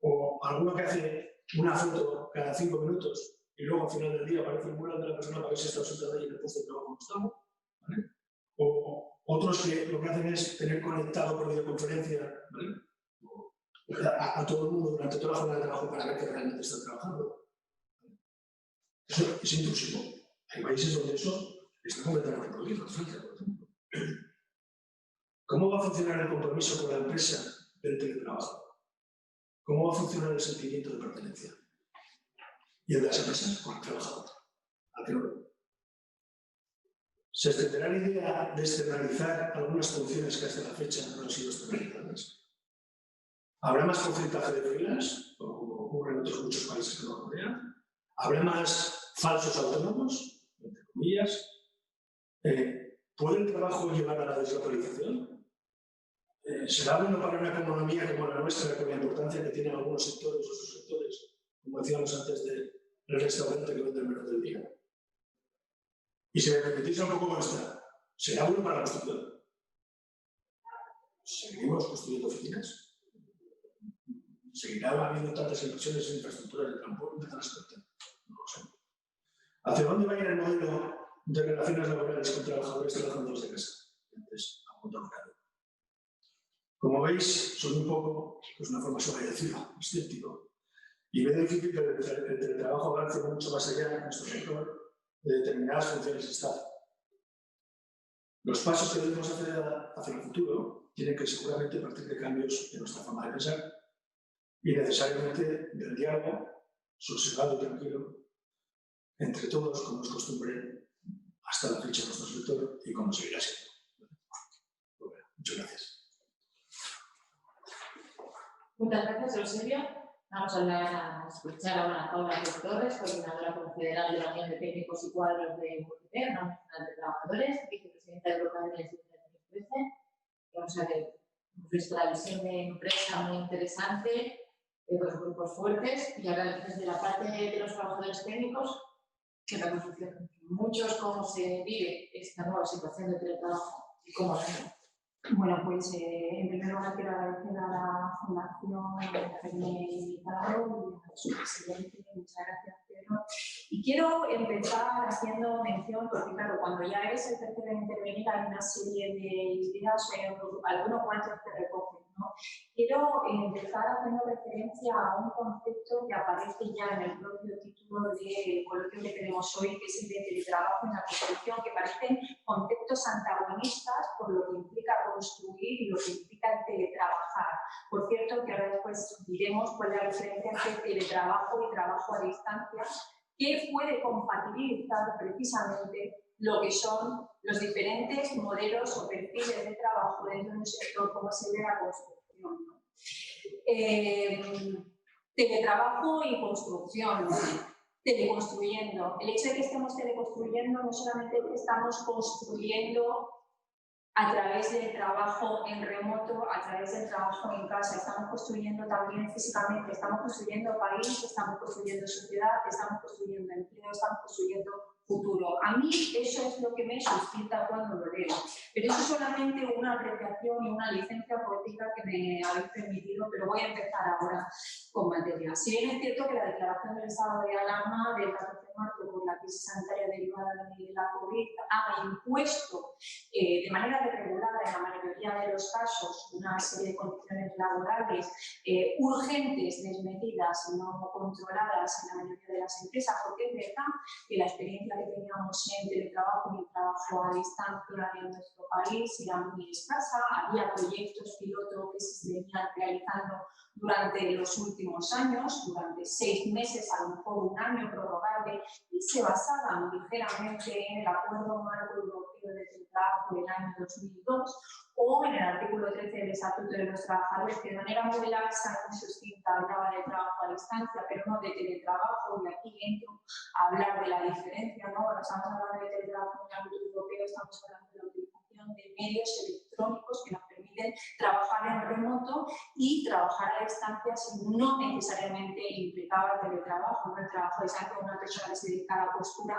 [SPEAKER 4] O alguno que hace una foto cada 5 minutos y luego al final del día aparece el mural de la persona para ver si está sentada ahí en el puesto de trabajo donde estamos. ¿Vale? O otros que lo que hacen es tener conectado por videoconferencia, ¿vale? A todo el mundo durante toda la jornada de trabajo para ver que realmente están trabajando. Eso es intrusivo. Hay países donde eso está completamente prohibido, Francia, por ejemplo. ¿Cómo va a funcionar el compromiso con la empresa del teletrabajo? ¿Cómo va a funcionar el sentimiento de pertenencia? ¿Y el de las empresas con el trabajador? ¿A qué hora? ¿Se extenderá la idea de externalizar algunas funciones que hasta la fecha no han sido externalizadas? ¿Habrá más porcentaje de freelance, como ocurre en otros muchos países que nos rodean? ¿Habrá más falsos autónomos, entre comillas? ¿Puede el trabajo llevar a la deslocalización? ¿Será bueno para una economía como la nuestra, con la importancia que tienen algunos sectores o subsectores, como decíamos antes del restaurante que vende el menú del día? Y si me permitís un poco esta, ¿será bueno para la construcción? ¿Seguiremos construyendo oficinas? ¿Seguirá habiendo tantas inversiones en infraestructuras de transporte? No lo sé. ¿Hacia dónde va a ir el modelo de relaciones laborales con trabajadores trabajando desde casa? Antes, apuntado claro. Como veis, soy un poco, pues una forma suave de decirlo, escéptico. Y veo difícil que el teletrabajo avance mucho más allá en nuestro sector de determinadas funciones de Estado. Los pasos que debemos hacer hacia el futuro tienen que seguramente partir de cambios en nuestra forma de pensar y necesariamente del diálogo sosegado y tranquilo entre todos, como es costumbre hasta la fecha en nuestro sector y cómo seguirá siendo. Bueno, muchas gracias.
[SPEAKER 1] Muchas gracias, Eusebio. Vamos a escuchar ahora a Paula Torres, coordinadora confederal de la Unión de Técnicos y Cuadros de UGT, Unión Nacional de Trabajadores, vicepresidenta de Europa del Instituto de 2013. Vamos a ver, hemos visto la visión de empresa muy interesante, de dos grupos fuertes, y ahora desde la parte de los trabajadores técnicos, que reconocen muchos cómo se vive esta nueva situación de teletrabajo y cómo la ven.
[SPEAKER 5] Bueno, pues en primer lugar quiero agradecer a la Fundación por haberme invitado y a su presidente, muchas gracias, Pedro. Y quiero empezar haciendo mención, porque claro, cuando ya eres el tercero en intervenir hay una serie de ideas, algunos cuantos te recogen, ¿no? Quiero empezar haciendo referencia a un concepto que aparece ya en el propio título del coloquio que tenemos hoy, que es el de teletrabajo en la construcción, que parecen conceptos antagonistas por lo que implica construir y lo que implica el teletrabajar. Por cierto, que ahora después diremos cuál es la diferencia entre teletrabajo y trabajo a distancia, que puede compatibilizar precisamente lo que son los diferentes modelos o perfiles de trabajo dentro de un sector como es el de la construcción, ¿no? Teletrabajo y construcción, ¿no? Teleconstruyendo. El hecho de que estemos teleconstruyendo no solamente que estamos construyendo a través del trabajo en remoto, a través del trabajo en casa, estamos construyendo también físicamente, estamos construyendo país, estamos construyendo sociedad, estamos construyendo empleo, estamos construyendo futuro. A mí eso es lo que me suscita cuando lo leo, pero eso es solamente una apreciación y una licencia poética que me habéis permitido, pero voy a empezar ahora con materia. Si bien es cierto que la declaración del estado de alarma del 14 de marzo por la crisis sanitaria derivada de la COVID ha impuesto de manera regulada en la mayoría de los casos una serie de condiciones laborales urgentes, desmedidas y no controladas en la mayoría de las empresas, porque es verdad que la experiencia que teníamos en teletrabajo y el trabajo a distancia en nuestro país era muy escasa, había proyectos piloto que se venían realizando durante los últimos años, durante 6 meses, a lo mejor un año prorrogable, y se basaban ligeramente en el Acuerdo Marco Europeo de Teletrabajo del año 2002 o en el artículo 13 del Estatuto de los Trabajadores, que de manera muy laxa y muy sucinta hablaba de trabajo a distancia, pero no de teletrabajo, y aquí entro a hablar de la diferencia, ¿no? Cuando estamos hablando de teletrabajo en el ámbito europeo, estamos hablando de la utilización de medios electrónicos que nos permiten trabajar en remoto y trabajar a distancia si no necesariamente implicaba teletrabajo, ¿no? El trabajo a distancia de una persona que se dedica a la costura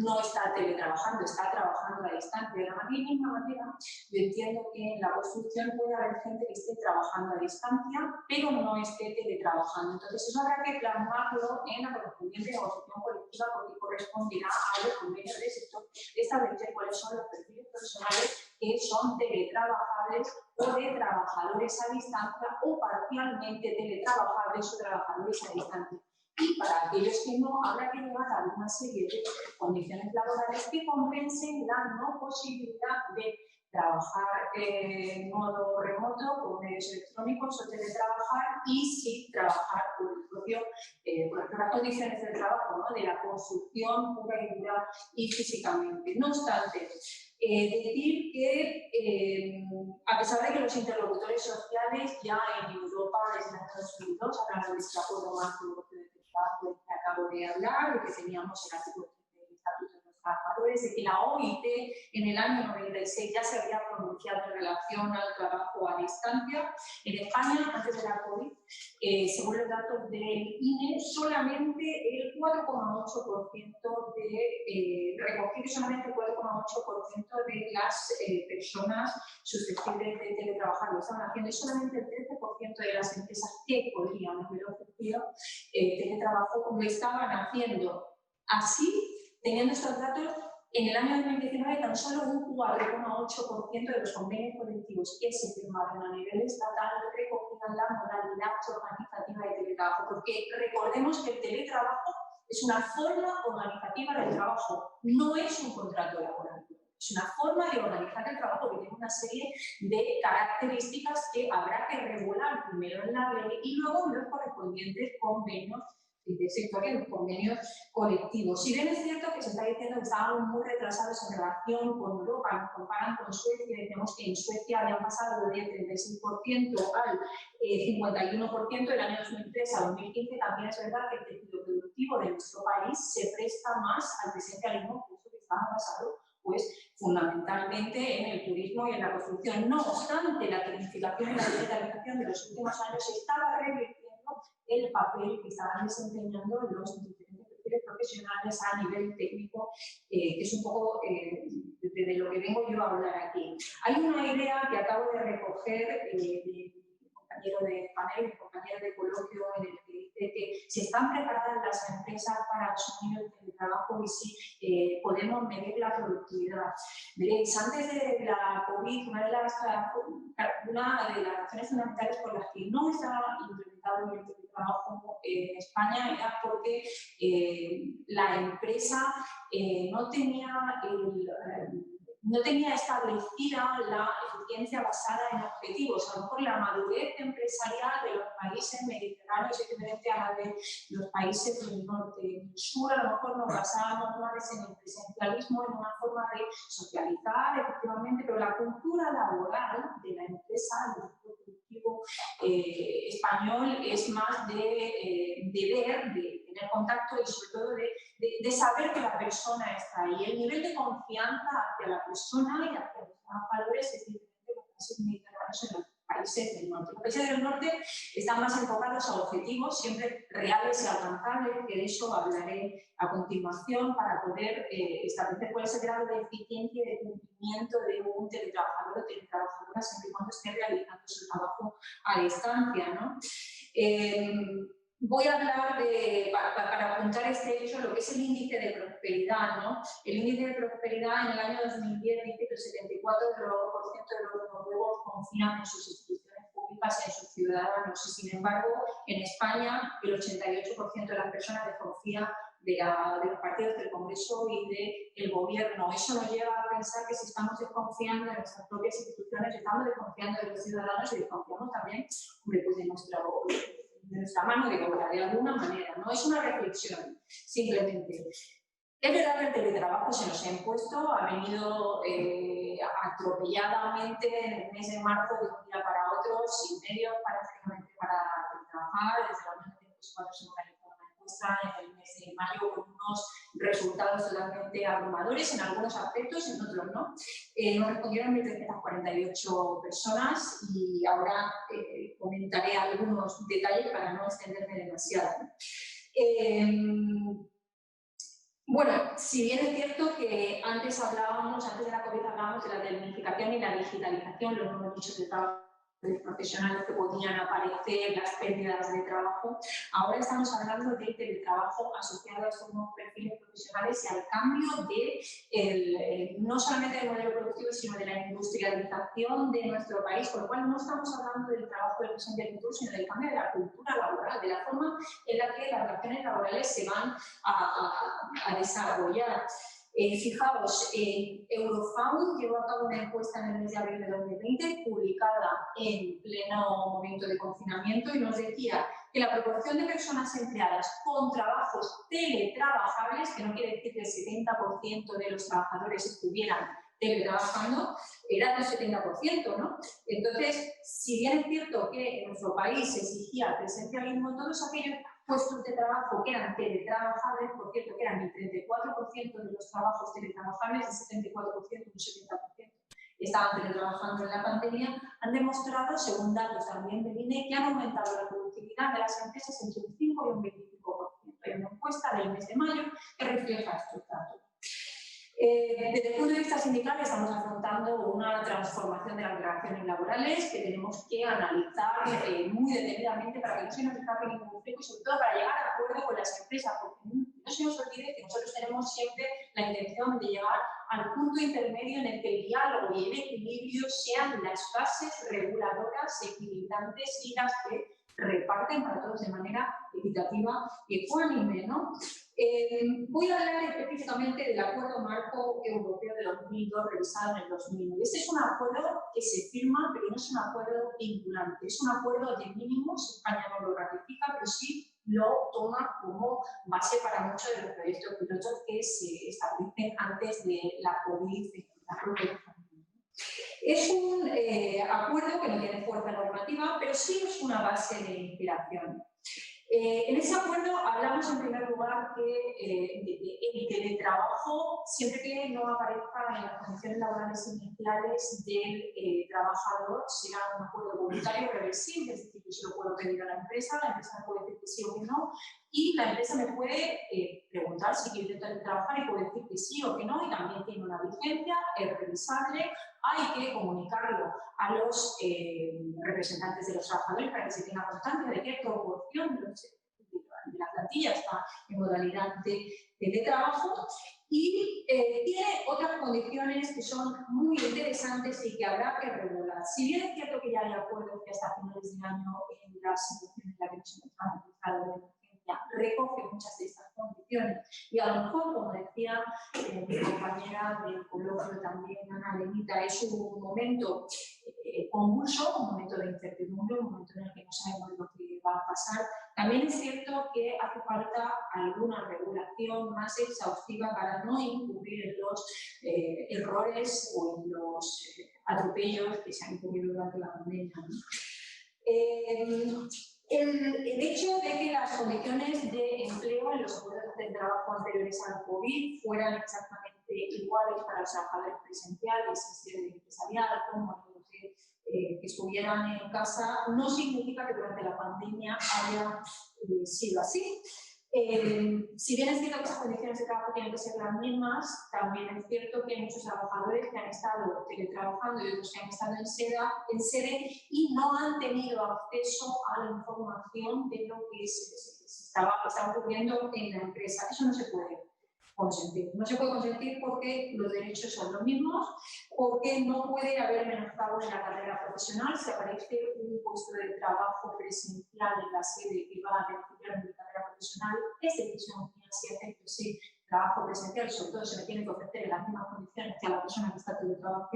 [SPEAKER 5] no está teletrabajando, está trabajando a distancia. De la misma manera, yo entiendo que en la construcción puede haber gente que esté trabajando a distancia, pero no esté teletrabajando. Entonces, eso habrá que plasmarlo en la correspondiente negociación colectiva, porque corresponderá a los convenios del sector establecer cuáles son los perfiles profesionales que son teletrabajables o de trabajadores a distancia o parcialmente teletrabajables o trabajadores a distancia. Y para aquellos que no, habrá que llegar a una serie de condiciones laborales que compensen la no posibilidad de trabajar en modo remoto con medios electrónicos o teletrabajar y sí trabajar por las condiciones del trabajo, ¿no? De la construcción pura y dura y físicamente. No obstante, decir que a pesar de que los interlocutores sociales ya en Europa desde el año 2002 hablan de este acuerdo marco europeo de trabajo del que acabo de hablar, de que teníamos el artículo 13 del Estatuto de los Trabajadores, de que la OIT en el año 96 ya se había pronunciado en relación al trabajo a distancia. En España, antes de la COVID, según los datos del INE, solamente el 4,8% de las personas susceptibles de teletrabajar lo estaban haciendo, y solamente el 13% de las empresas que podrían haber ofrecido teletrabajo lo estaban haciendo. Así, teniendo estos datos, en el año 2019 tan solo un 4,8% de los convenios colectivos que se firmaron a nivel estatal recogían la modalidad organizativa de teletrabajo, porque recordemos que el teletrabajo es una forma organizativa del trabajo, no es un contrato laboral. Es una forma de organizar el trabajo que tiene una serie de características que habrá que regular primero en la ley y luego en los correspondientes convenios sectorial, convenios colectivos. Si bien es cierto que se está diciendo que estábamos muy retrasados en relación con Europa, nos comparan con Suecia, y vemos que en Suecia habían pasado del 36% al 51% del año 2003 a 2015, también es verdad que el tejido productivo de nuestro país se presta más al presencialismo, puesto que estaba basado pues fundamentalmente en el turismo y en la construcción. No obstante, la tecnificación y la digitalización de los últimos años estaba revirtiendo el papel que estaban desempeñando los diferentes perfiles profesionales a nivel técnico, que es un poco de lo que vengo yo a hablar aquí. Hay una idea que acabo de recoger de mi compañero de panel, mi compañero de coloquio, en el que dice que si están preparadas las empresas para asumir el teletrabajo y si podemos medir la productividad. Veréis, antes de la COVID, una de las razones fundamentales por las que no estaba implementado el teletrabajo en España era porque la empresa no tenía establecida la eficiencia basada en objetivos. A lo mejor la madurez empresarial de los países mediterráneos es diferente a la de los países del norte. En el sur a lo mejor nos basábamos más en el presencialismo, en una forma de socializar, efectivamente, pero la cultura laboral de la empresa, el productivo español, es más de ver, de tener contacto y sobre todo de saber que la persona está ahí. El nivel de confianza hacia la persona y hacia los trabajadores es diferente en los países mediterráneos en los países del norte. Los países del norte están más enfocados a objetivos siempre reales y alcanzables, que de eso hablaré a continuación para poder establecer cuál es el grado de eficiencia y de cumplimiento de un teletrabajador o teletrabajadora siempre y cuando esté realizando su trabajo a distancia, ¿no? Voy a hablar para apuntar este hecho, lo que es el índice de prosperidad, ¿no? El índice de prosperidad en el año 2010 dice que el 74% de los noruegos confían en sus instituciones públicas y en sus ciudadanos. Y sin embargo, en España, el 88% de las personas desconfía de los partidos del Congreso y del Gobierno. Eso nos lleva a pensar que si estamos desconfiando de nuestras propias instituciones, estamos desconfiando de los ciudadanos y desconfiamos también pues, de nuestra mano de obra, de alguna manera. No es una reflexión, simplemente. Es verdad que el teletrabajo se nos ha impuesto, ha venido atropelladamente en el mes de marzo de un día para otro, sin medios prácticamente para trabajar. Desde el año 1994 se organizó una encuesta en el mes de mayo con unos resultados totalmente abrumadores en algunos aspectos, en otros no. Nos respondieron 1.348 personas y ahora comentaré algunos detalles para no extenderme demasiado. Bueno, si bien es cierto que antes de la COVID hablábamos de la tecnificación y la digitalización, los nuevos nichos de trabajo profesionales que podían aparecer, las pérdidas de trabajo, ahora estamos hablando del teletrabajo asociado a estos nuevos perfiles profesionales y al cambio no solamente del modelo productivo, sino de la industrialización de nuestro país, con lo cual no estamos hablando del trabajo del presente del futuro, sino del cambio de la cultura laboral, de la forma en la que las relaciones laborales se van a desarrollar. Fijaos, Eurofound llevó a cabo una encuesta en el mes de abril de 2020, publicada en pleno momento de confinamiento, y nos decía que la proporción de personas empleadas con trabajos teletrabajables, que no quiere decir que el 70% de los trabajadores estuvieran teletrabajando, era del 70%, ¿no? Entonces, si bien es cierto que en nuestro país se exigía presencialismo, todos aquellos puestos de trabajo que eran teletrabajables, por cierto, que eran el 34% de los trabajos teletrabajables, el 74%, un 70% estaban teletrabajando en la pandemia, han demostrado, según datos también del INE, que han aumentado la productividad de las empresas entre un 5 y un 25%. Hay una encuesta del mes de mayo que refleja estos datos. Desde el punto de vista sindical estamos afrontando una transformación de las relaciones laborales que tenemos que analizar muy detenidamente para que no se nos escape ningún conflicto y sobre todo para llegar a acuerdo con las empresas, porque no se nos olvide que nosotros tenemos siempre la intención de llegar al punto intermedio en el que el diálogo y el equilibrio sean las bases reguladoras, equilibrantes y las que reparten para todos de manera equitativa y ecuánime, ¿no? Voy a hablar específicamente del Acuerdo Marco Europeo de 2002 revisado en el 2009. Este es un acuerdo que se firma, pero no es un acuerdo vinculante. Es un acuerdo de mínimos, España no lo ratifica, pero sí lo toma como base para muchos de los proyectos pilotos que se establecen antes de la COVID. Es un acuerdo que no tiene fuerza normativa, pero sí es una base de inspiración. En ese acuerdo hablamos en primer lugar que el teletrabajo, siempre que no aparezca en las condiciones laborales iniciales del trabajador, será un acuerdo voluntario reversible, es decir, yo se lo puedo pedir a la empresa me puede decir que sí o que no, y la empresa me puede preguntar si quiere teletrabajar y puede decir que sí o que no, y también tiene una vigencia, es revisable, hay que comunicarlo a los representantes de los trabajadores para que se tenga constancia de qué proporción de la plantilla está en modalidad de teletrabajo, y tiene otras condiciones que son muy interesantes y que habrá que regular. Si bien es cierto que ya hay acuerdos que hasta finales de año en la situación en la que nos encontramos en estado de emergencia recoge muchas de estas condiciones, y a lo mejor, como decía mi compañera del coloquio también, Ana Lenita, es un momento convulso, un momento de incertidumbre, un momento en el que no sabemos lo que va a pasar. También es cierto que hace falta alguna regulación más exhaustiva para no incurrir en los errores o en los atropellos que se han incurrido durante la pandemia, ¿no? El hecho de que las condiciones de empleo en los acuerdos de trabajo anteriores al COVID fueran exactamente iguales para los trabajadores presenciales, en sede empresarial, como los que estuvieran en casa, no significa que durante la pandemia haya sido así. Si bien es cierto que esas condiciones de trabajo tienen que ser las mismas, también es cierto que hay muchos trabajadores que han estado teletrabajando y otros que han estado en sede y no han tenido acceso a la información de lo que estaba ocurriendo en la empresa. Eso no se puede consentir. No se puede consentir porque los derechos son los mismos, porque no puede haber menoscabo en la carrera profesional. Si aparece un puesto de trabajo presencial en la sede que va a beneficiar mi carrera profesional, es decisión mía si acepto ese trabajo presencial, y sobre todo se me tiene que ofrecer en las mismas condiciones que a la persona que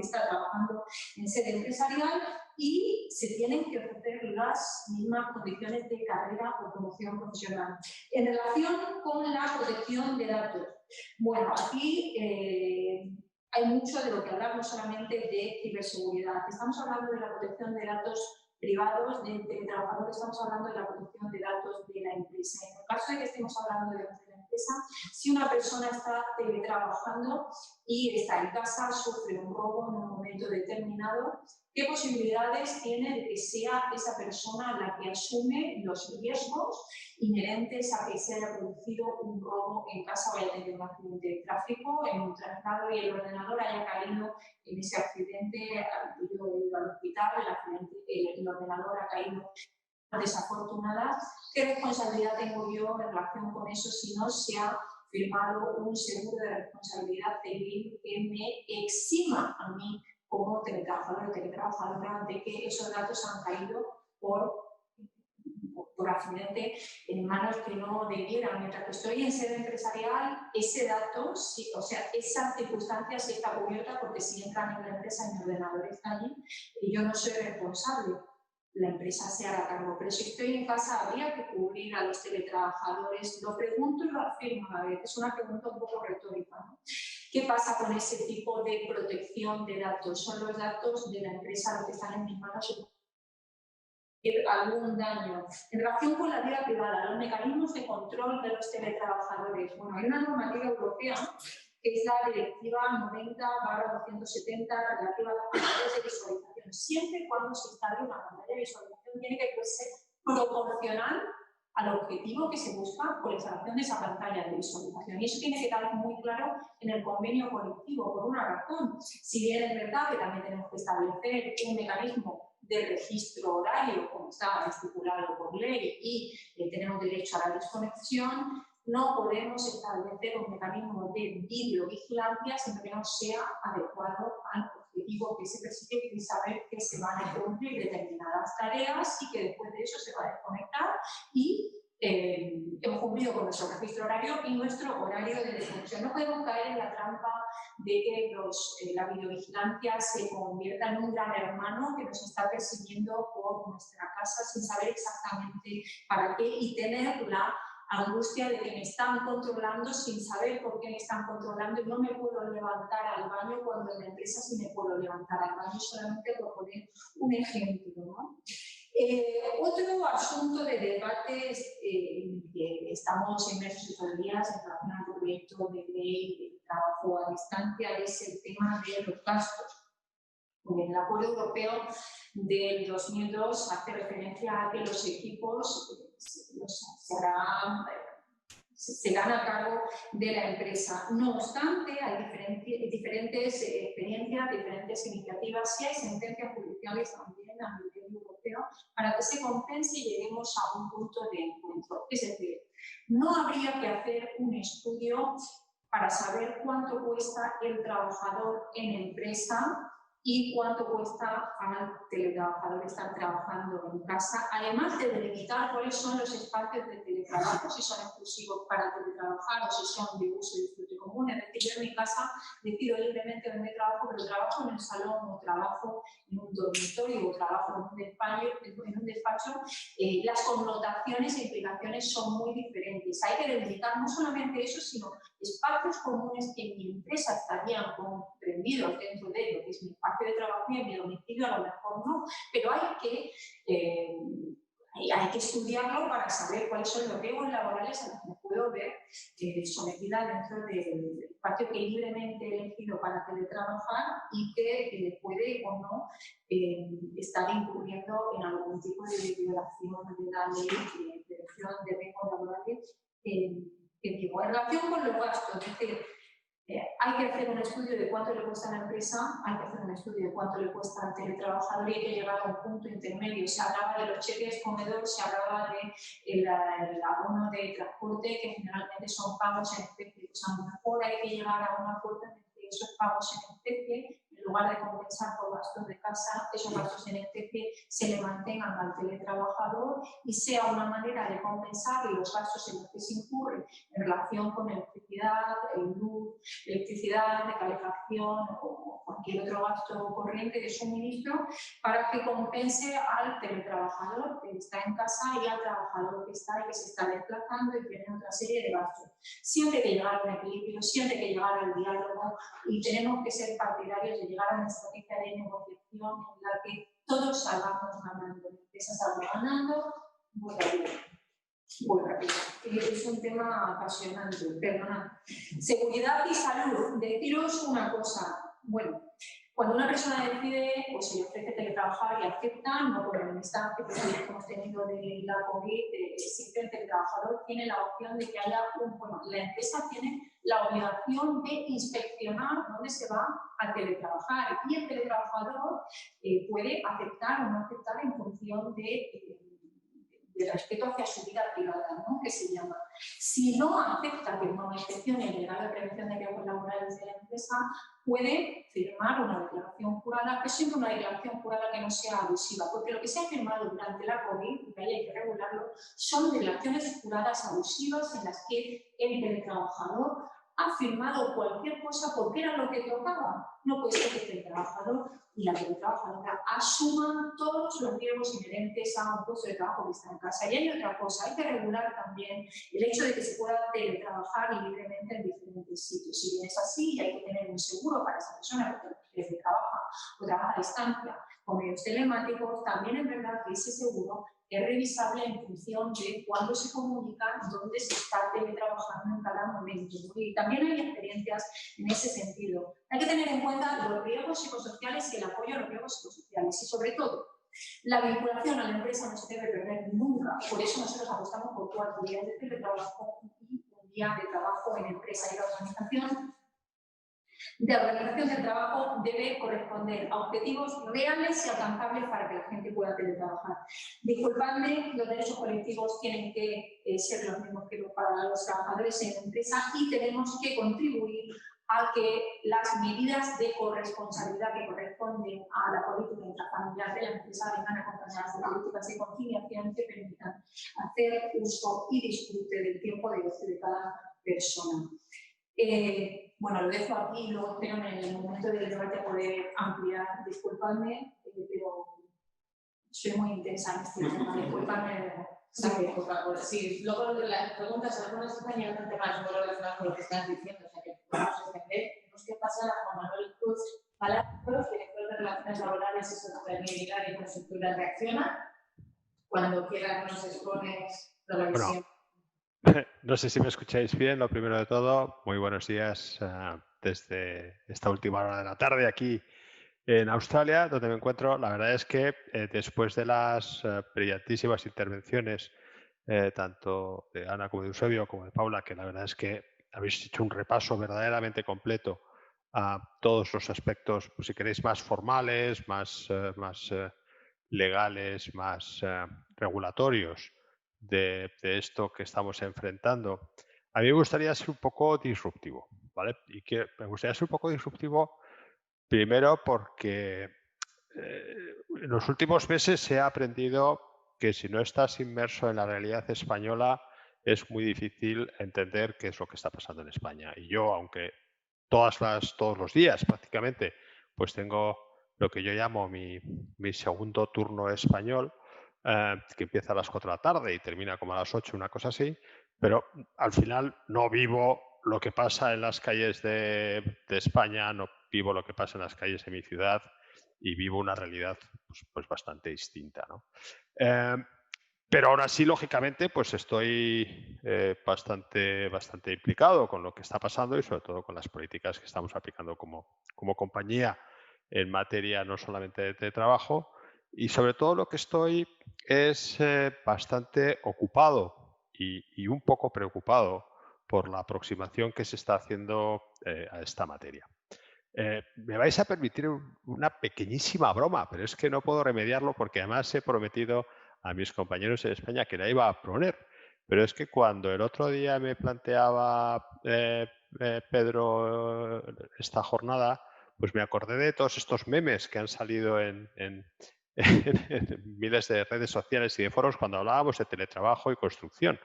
[SPEAKER 5] está trabajando en sede empresarial, y se tienen que ofrecer las mismas condiciones de carrera o promoción profesional. En relación con la protección de datos, bueno, aquí hay mucho de lo que hablar, no solamente de ciberseguridad. Estamos hablando de la protección de datos privados, del teletrabajador, estamos hablando de la protección de datos de la empresa. En el caso de que estemos hablando de datos de la empresa, si una persona está teletrabajando y está en casa, sufre un robo en un momento determinado, ¿qué posibilidades tiene de que sea esa persona la que asume los riesgos inherentes a que se haya producido un robo en casa o haya tenido un accidente de tráfico en un traslado y el ordenador haya caído en ese accidente, yo he ido al hospital, el ordenador ha caído desafortunada? ¿Qué responsabilidad tengo yo en relación con eso si no se ha firmado un seguro de responsabilidad civil que me exima a mí como teletrabajador o teletrabajadora de que esos datos han caído por accidente en manos que no debieran? Mientras que estoy en sede empresarial, ese dato, sí, o sea, esa circunstancia sí está cubierta, porque si entran en la empresa y mi ordenador está allí y yo no soy responsable, la empresa se hará cargo. Pero si estoy en casa, habría que cubrir a los teletrabajadores. Lo pregunto y lo afirmo a ver, es una pregunta un poco retórica, ¿no? ¿Qué pasa con ese tipo de protección de datos? ¿Son los datos de la empresa los que están en mis manos? Algún daño. En relación con la vida privada, los mecanismos de control de los teletrabajadores. Bueno, hay una normativa europea que es la Directiva 90/270 relativa a las pantallas de visualización. Siempre y cuando se instale una pantalla de visualización, tiene que ser proporcional al objetivo que se busca por la instalación de esa pantalla de visualización. Y eso tiene que quedar muy claro en el convenio colectivo, por una razón. Si bien es verdad que también tenemos que establecer un mecanismo de registro horario, como está estipulado por ley, y tenemos derecho a la desconexión, no podemos establecer un mecanismo de videovigilancia siempre que no sea adecuado al objetivo que se persigue, que es saber que se van a cumplir determinadas tareas y que después de eso se va a desconectar y en cumplido con nuestro registro horario y nuestro horario de desconexión. No podemos caer en la trampa de que la videovigilancia se convierta en un gran hermano que nos está persiguiendo por nuestra casa sin saber exactamente para qué y tener la angustia de que me están controlando sin saber por qué me están controlando y no me puedo levantar al baño cuando en la empresa sí me puedo levantar al baño, solamente por poner un ejemplo, ¿no? Otro asunto de debate que estamos inmersos estos días en relación al proyecto de ley de trabajo a distancia es el tema de los gastos. El Acuerdo Europeo del 2002 hace referencia a que los equipos serán a cargo de la empresa. No obstante, hay diferentes experiencias, diferentes iniciativas y hay sentencias judiciales también a nivel europeo para que se compense y lleguemos a un punto de encuentro. Es decir, no habría que hacer un estudio para saber cuánto cuesta el trabajador en empresa y cuánto cuesta al teletrabajador estar trabajando en casa, además de delimitar cuáles son los espacios de teletrabajo, si son exclusivos para teletrabajar o si son de uso y disfrute común. Es decir, yo en mi casa decido libremente dónde trabajo, pero trabajo en el salón o trabajo en un dormitorio o trabajo en un despacho, las connotaciones e implicaciones son muy diferentes. Hay que delimitar no solamente eso, sino espacios comunes que en mi empresa estarían comprendidos dentro de lo que es mi espacio de trabajo y en mi domicilio a lo mejor no, pero hay que estudiarlo para saber cuáles son los riesgos laborales a los que me puedo ver sometida dentro del espacio que libremente he elegido para teletrabajar y que puede o no estar incurriendo en algún tipo de violación de la ley de prevención de riesgos laborales en relación con los gastos. Es decir, hay que hacer un estudio de cuánto le cuesta a la empresa, hay que hacer un estudio de cuánto le cuesta al teletrabajador y hay que llegar a un punto intermedio. Se hablaba de los cheques comedor, se hablaba del abono de transporte, que generalmente son pagos en especie. Pues a lo mejor hay que llegar a un acuerdo entre esos pagos en especie, en lugar de compensar por gastos de casa, esos gastos en especie se le mantengan al teletrabajador y sea una manera de compensar los gastos en los que se incurre en relación con electricidad, luz, electricidad, de calefacción o cualquier otro gasto corriente de suministro para que compense al teletrabajador que está en casa y al trabajador que se está desplazando y tiene otra serie de gastos. Siempre hay que llegar a un equilibrio, siempre hay que llegar al diálogo y tenemos que ser partidarios de llegar a una estrategia de negociación en la que todos salgamos ganando. La empresa salga ganando, muy rápido. Es un tema apasionante, perdonad. Seguridad y salud. Deciros una cosa. Bueno, cuando una persona decide o se le ofrece teletrabajar y acepta, no por el instante que hemos tenido de la COVID, siempre el teletrabajador tiene la opción de que haya la empresa tiene la obligación de inspeccionar dónde se va a teletrabajar y el teletrabajador puede aceptar o no aceptar en función de respeto hacia su vida privada, ¿no? Que se llama. Si no acepta que una inspección ilegal de prevención de riesgos laborales de la empresa, puede firmar una declaración jurada, pero siempre una declaración jurada que no sea abusiva, porque lo que se ha firmado durante la COVID, y que hay que regularlo, son declaraciones juradas abusivas en las que el teletrabajador ha firmado cualquier cosa porque era lo que tocaba. No puede ser que el trabajador y la teletrabajadora asuman todos los riesgos inherentes a un puesto de trabajo que está en casa. Y hay otra cosa, hay que regular también el hecho de que se pueda teletrabajar libremente en diferentes sitios. Si bien es así, hay que tener un seguro para esa persona que trabaja o trabaja a distancia con medios telemáticos, también es verdad que ese seguro es revisable en función de cuándo se comunica, dónde se está teletrabajando en cada momento. Y también hay experiencias en ese sentido. Hay que tener en cuenta los riesgos psicosociales y el apoyo a los riesgos psicosociales. Y sobre todo, la vinculación a la empresa no se debe perder nunca. Por eso nosotros apostamos por 4 días de teletrabajo y un día de trabajo en empresa. Y la organización del trabajo debe corresponder a objetivos reales y alcanzables para que la gente pueda teletrabajar. Disculpadme, los derechos colectivos tienen que ser los mismos que para los trabajadores en la empresa y tenemos que contribuir a que las medidas de corresponsabilidad que corresponden a la política intrafamiliar de la empresa vengan acompañadas de políticas de conciliación que permitan hacer uso y disfrute del tiempo de ocio de cada persona. Bueno, lo dejo aquí y luego espero en el momento del debate poder ampliar. Disculpadme, pero soy muy intensa en este tema. Disculpadme.
[SPEAKER 1] Sí, luego de las preguntas, algunas compañeras han temas muy relacionados con lo que estás diciendo, o sea que podemos entender. Tenemos que pasar a Juan Manuel Cruz Palacios, director de Relaciones Laborales y Sostenibilidad y Infraestructura Reacciona. Cuando quieras nos expones la visión.
[SPEAKER 6] Bueno, no sé si me escucháis bien. Lo primero de todo, muy buenos días desde esta última hora de la tarde aquí en Australia, donde me encuentro. La verdad es que después de las brillantísimas intervenciones, tanto de Ana como de Eusebio, como de Paula, que la verdad es que habéis hecho un repaso verdaderamente completo a todos los aspectos, pues, si queréis, más formales, más legales, más regulatorios de esto que estamos enfrentando. A mí me gustaría ser un poco disruptivo, ¿vale? Y que me gustaría ser un poco disruptivo primero porque en los últimos meses se ha aprendido que si no estás inmerso en la realidad española es muy difícil entender qué es lo que está pasando en España. Y yo, aunque todos los días prácticamente, pues tengo lo que yo llamo mi segundo turno español, que empieza a las 4 de la tarde y termina como a las 8, una cosa así, pero al final no vivo lo que pasa en las calles de España, no vivo lo que pasa en las calles de mi ciudad y vivo una realidad pues bastante distinta, ¿no? Pero aún así, lógicamente, pues estoy bastante implicado con lo que está pasando y sobre todo con las políticas que estamos aplicando como compañía en materia no solamente de trabajo, y sobre todo lo que estoy es bastante ocupado y un poco preocupado por la aproximación que se está haciendo a esta materia. Me vais a permitir una pequeñísima broma, pero es que no puedo remediarlo porque además he prometido a mis compañeros en España que la iba a poner. Pero es que cuando el otro día me planteaba Pedro esta jornada, pues me acordé de todos estos memes que han salido en miles de redes sociales y de foros cuando hablábamos de teletrabajo y construcción.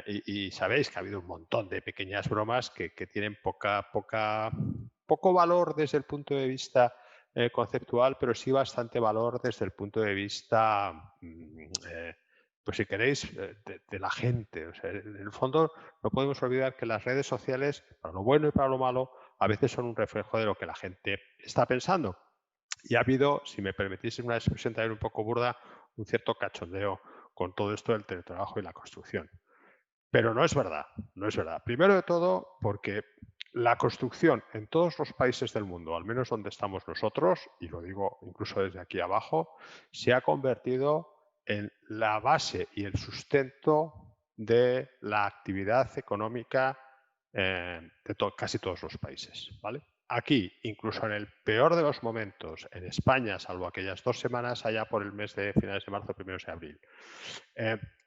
[SPEAKER 6] Y sabéis que ha habido un montón de pequeñas bromas que tienen poco valor desde el punto de vista conceptual, pero sí bastante valor desde el punto de vista, pues si queréis, de la gente. O sea, en el fondo no podemos olvidar que las redes sociales, para lo bueno y para lo malo, a veces son un reflejo de lo que la gente está pensando. Y ha habido, si me permitís una expresión también un poco burda, un cierto cachondeo con todo esto del teletrabajo y la construcción. Pero no es verdad, no es verdad. Primero de todo, porque la construcción en todos los países del mundo, al menos donde estamos nosotros, y lo digo incluso desde aquí abajo, se ha convertido en la base y el sustento de la actividad económica de casi todos los países, ¿vale? Aquí, incluso en el peor de los momentos, en España, salvo aquellas 2 semanas allá por el mes de finales de marzo, primeros de abril,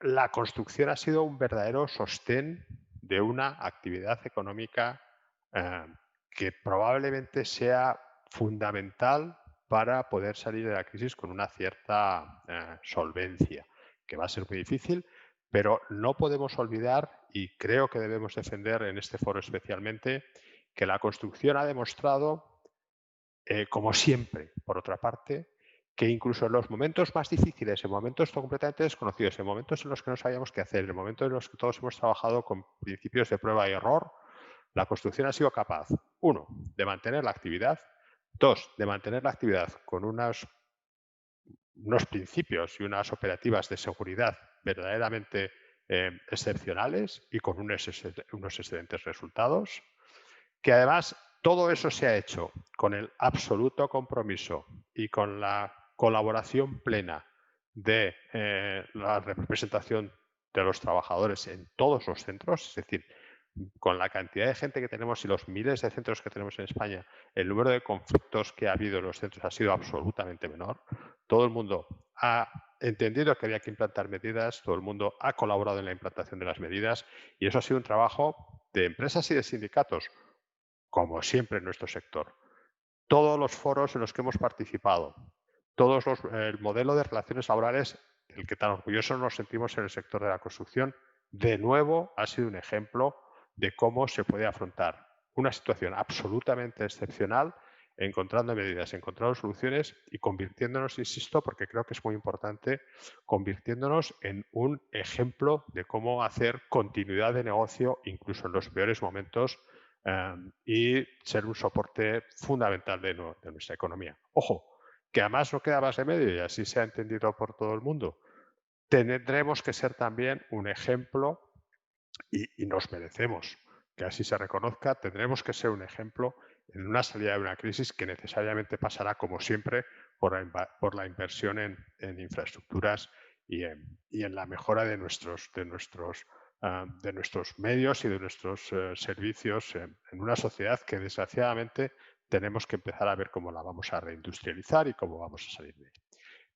[SPEAKER 6] la construcción ha sido un verdadero sostén de una actividad económica que probablemente sea fundamental para poder salir de la crisis con una cierta solvencia, que va a ser muy difícil, pero no podemos olvidar, y creo que debemos defender en este foro especialmente, que la construcción ha demostrado, como siempre, por otra parte, que incluso en los momentos más difíciles, en momentos completamente desconocidos, en momentos en los que no sabíamos qué hacer, en momentos en los que todos hemos trabajado con principios de prueba y error, la construcción ha sido capaz, 1, de mantener la actividad, 2, de mantener la actividad con unos principios y unas operativas de seguridad verdaderamente excepcionales y con unos excelentes resultados, que además todo eso se ha hecho con el absoluto compromiso y con la colaboración plena de la representación de los trabajadores en todos los centros, es decir, con la cantidad de gente que tenemos y los miles de centros que tenemos en España, el número de conflictos que ha habido en los centros ha sido absolutamente menor. Todo el mundo ha entendido que había que implantar medidas, todo el mundo ha colaborado en la implantación de las medidas y eso ha sido un trabajo de empresas y de sindicatos como siempre en nuestro sector, todos los foros en los que hemos participado, el modelo de relaciones laborales, el que tan orgullosos nos sentimos en el sector de la construcción, de nuevo ha sido un ejemplo de cómo se puede afrontar una situación absolutamente excepcional, encontrando medidas, encontrando soluciones y convirtiéndonos, insisto, porque creo que es muy importante, convirtiéndonos en un ejemplo de cómo hacer continuidad de negocio incluso en los peores momentos y ser un soporte fundamental de nuestra economía. Ojo, que además no queda más remedio y así se ha entendido por todo el mundo. Tendremos que ser también un ejemplo y nos merecemos que así se reconozca, tendremos que ser un ejemplo en una salida de una crisis que necesariamente pasará, como siempre, por la inversión en infraestructuras y en la mejora de nuestros medios y de nuestros servicios en una sociedad que, desgraciadamente, tenemos que empezar a ver cómo la vamos a reindustrializar y cómo vamos a salir de ella.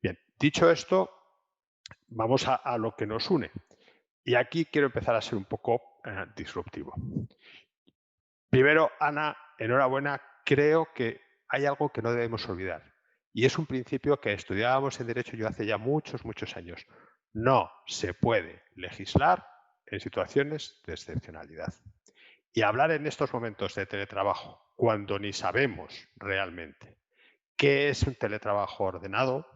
[SPEAKER 6] Bien, dicho esto, vamos a lo que nos une. Y aquí quiero empezar a ser un poco disruptivo. Primero, Ana, enhorabuena. Creo que hay algo que no debemos olvidar. Y es un principio que estudiábamos en Derecho yo hace ya muchos, muchos años. No se puede legislar en situaciones de excepcionalidad. Y hablar en estos momentos de teletrabajo, cuando ni sabemos realmente qué es un teletrabajo ordenado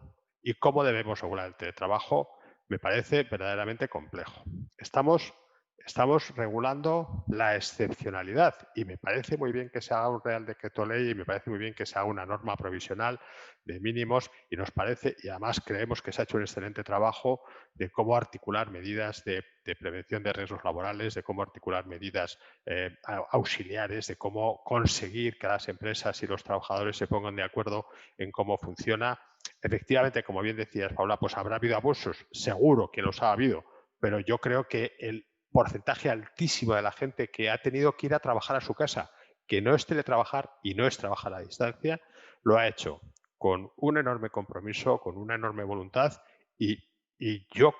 [SPEAKER 6] y cómo debemos regular el teletrabajo, me parece verdaderamente complejo. Estamos regulando la excepcionalidad y me parece muy bien que se haga un Real Decreto Ley y me parece muy bien que se haga una norma provisional de mínimos y nos parece, y además creemos que se ha hecho un excelente trabajo de cómo articular medidas de prevención de riesgos laborales, de cómo articular medidas auxiliares, de cómo conseguir que las empresas y los trabajadores se pongan de acuerdo en cómo funciona. Efectivamente, como bien decías, Paula, pues habrá habido abusos, seguro que los ha habido, pero yo creo que el porcentaje altísimo de la gente que ha tenido que ir a trabajar a su casa, que no es teletrabajar y no es trabajar a distancia, lo ha hecho con un enorme compromiso, con una enorme voluntad y yo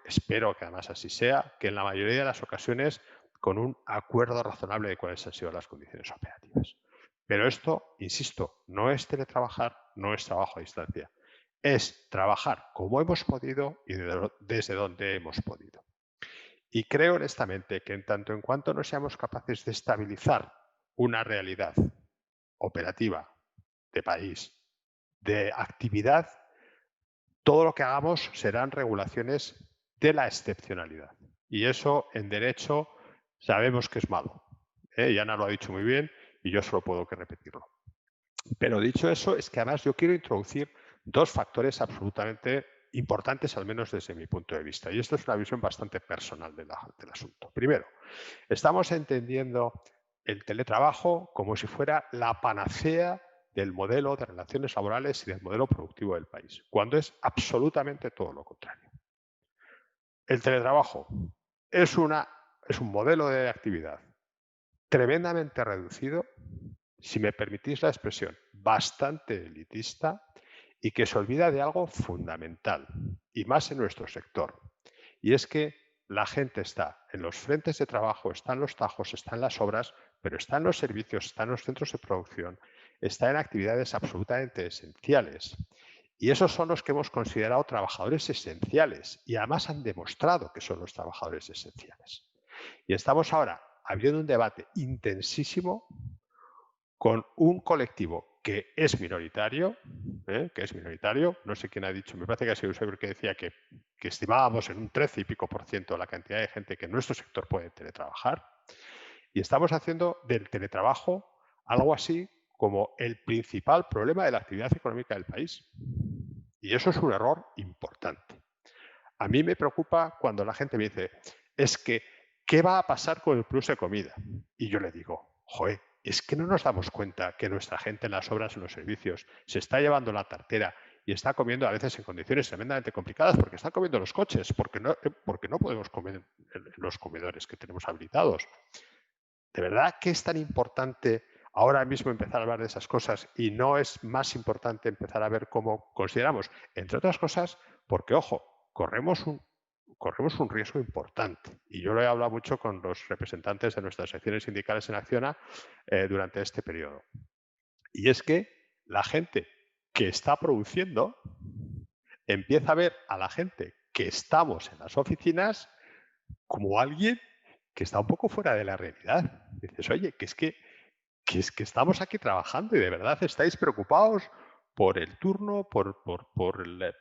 [SPEAKER 6] espero que además así sea, que en la mayoría de las ocasiones con un acuerdo razonable de cuáles han sido las condiciones operativas. Pero esto, insisto, no es teletrabajar, no es trabajo a distancia. Es trabajar como hemos podido y desde donde hemos podido. Y creo honestamente que en tanto en cuanto no seamos capaces de estabilizar una realidad operativa de país, de actividad, todo lo que hagamos serán regulaciones de la excepcionalidad. Y eso en derecho sabemos que es malo. Y Ana lo ha dicho muy bien y yo solo puedo que repetirlo. Pero dicho eso, es que además yo quiero introducir dos factores absolutamente importantes, al menos desde mi punto de vista. Y esto es una visión bastante personal del asunto. Primero, estamos entendiendo el teletrabajo como si fuera la panacea del modelo de relaciones laborales y del modelo productivo del país, cuando es absolutamente todo lo contrario. El teletrabajo es un modelo de actividad tremendamente reducido, si me permitís la expresión, bastante elitista y que se olvida de algo fundamental, y más en nuestro sector, y es que la gente está en los frentes de trabajo, está en los tajos, está en las obras, pero está en los servicios, está en los centros de producción, está en actividades absolutamente esenciales. Y esos son los que hemos considerado trabajadores esenciales y además han demostrado que son los trabajadores esenciales. Y estamos ahora abriendo un debate intensísimo con un colectivo que es minoritario, no sé quién ha dicho, me parece que ha sido Eusebio que decía que estimábamos en un 13 y pico % la cantidad de gente que en nuestro sector puede teletrabajar, y estamos haciendo del teletrabajo algo así como el principal problema de la actividad económica del país. Y eso es un error importante. A mí me preocupa cuando la gente me dice, es que, ¿qué va a pasar con el plus de comida? Y yo le digo, joder, es que no nos damos cuenta que nuestra gente en las obras, en los servicios, se está llevando la tartera y está comiendo a veces en condiciones tremendamente complicadas porque están comiendo los coches, porque no podemos comer en los comedores que tenemos habilitados. ¿De verdad que es tan importante ahora mismo empezar a hablar de esas cosas y no es más importante empezar a ver cómo consideramos? Entre otras cosas, porque, ojo, corremos corremos un riesgo importante. Y yo lo he hablado mucho con los representantes de nuestras secciones sindicales en Acciona durante este periodo. Y es que la gente que está produciendo empieza a ver a la gente que estamos en las oficinas como alguien que está un poco fuera de la realidad. Dices, oye, que es que estamos aquí trabajando y de verdad estáis preocupados por el turno, por el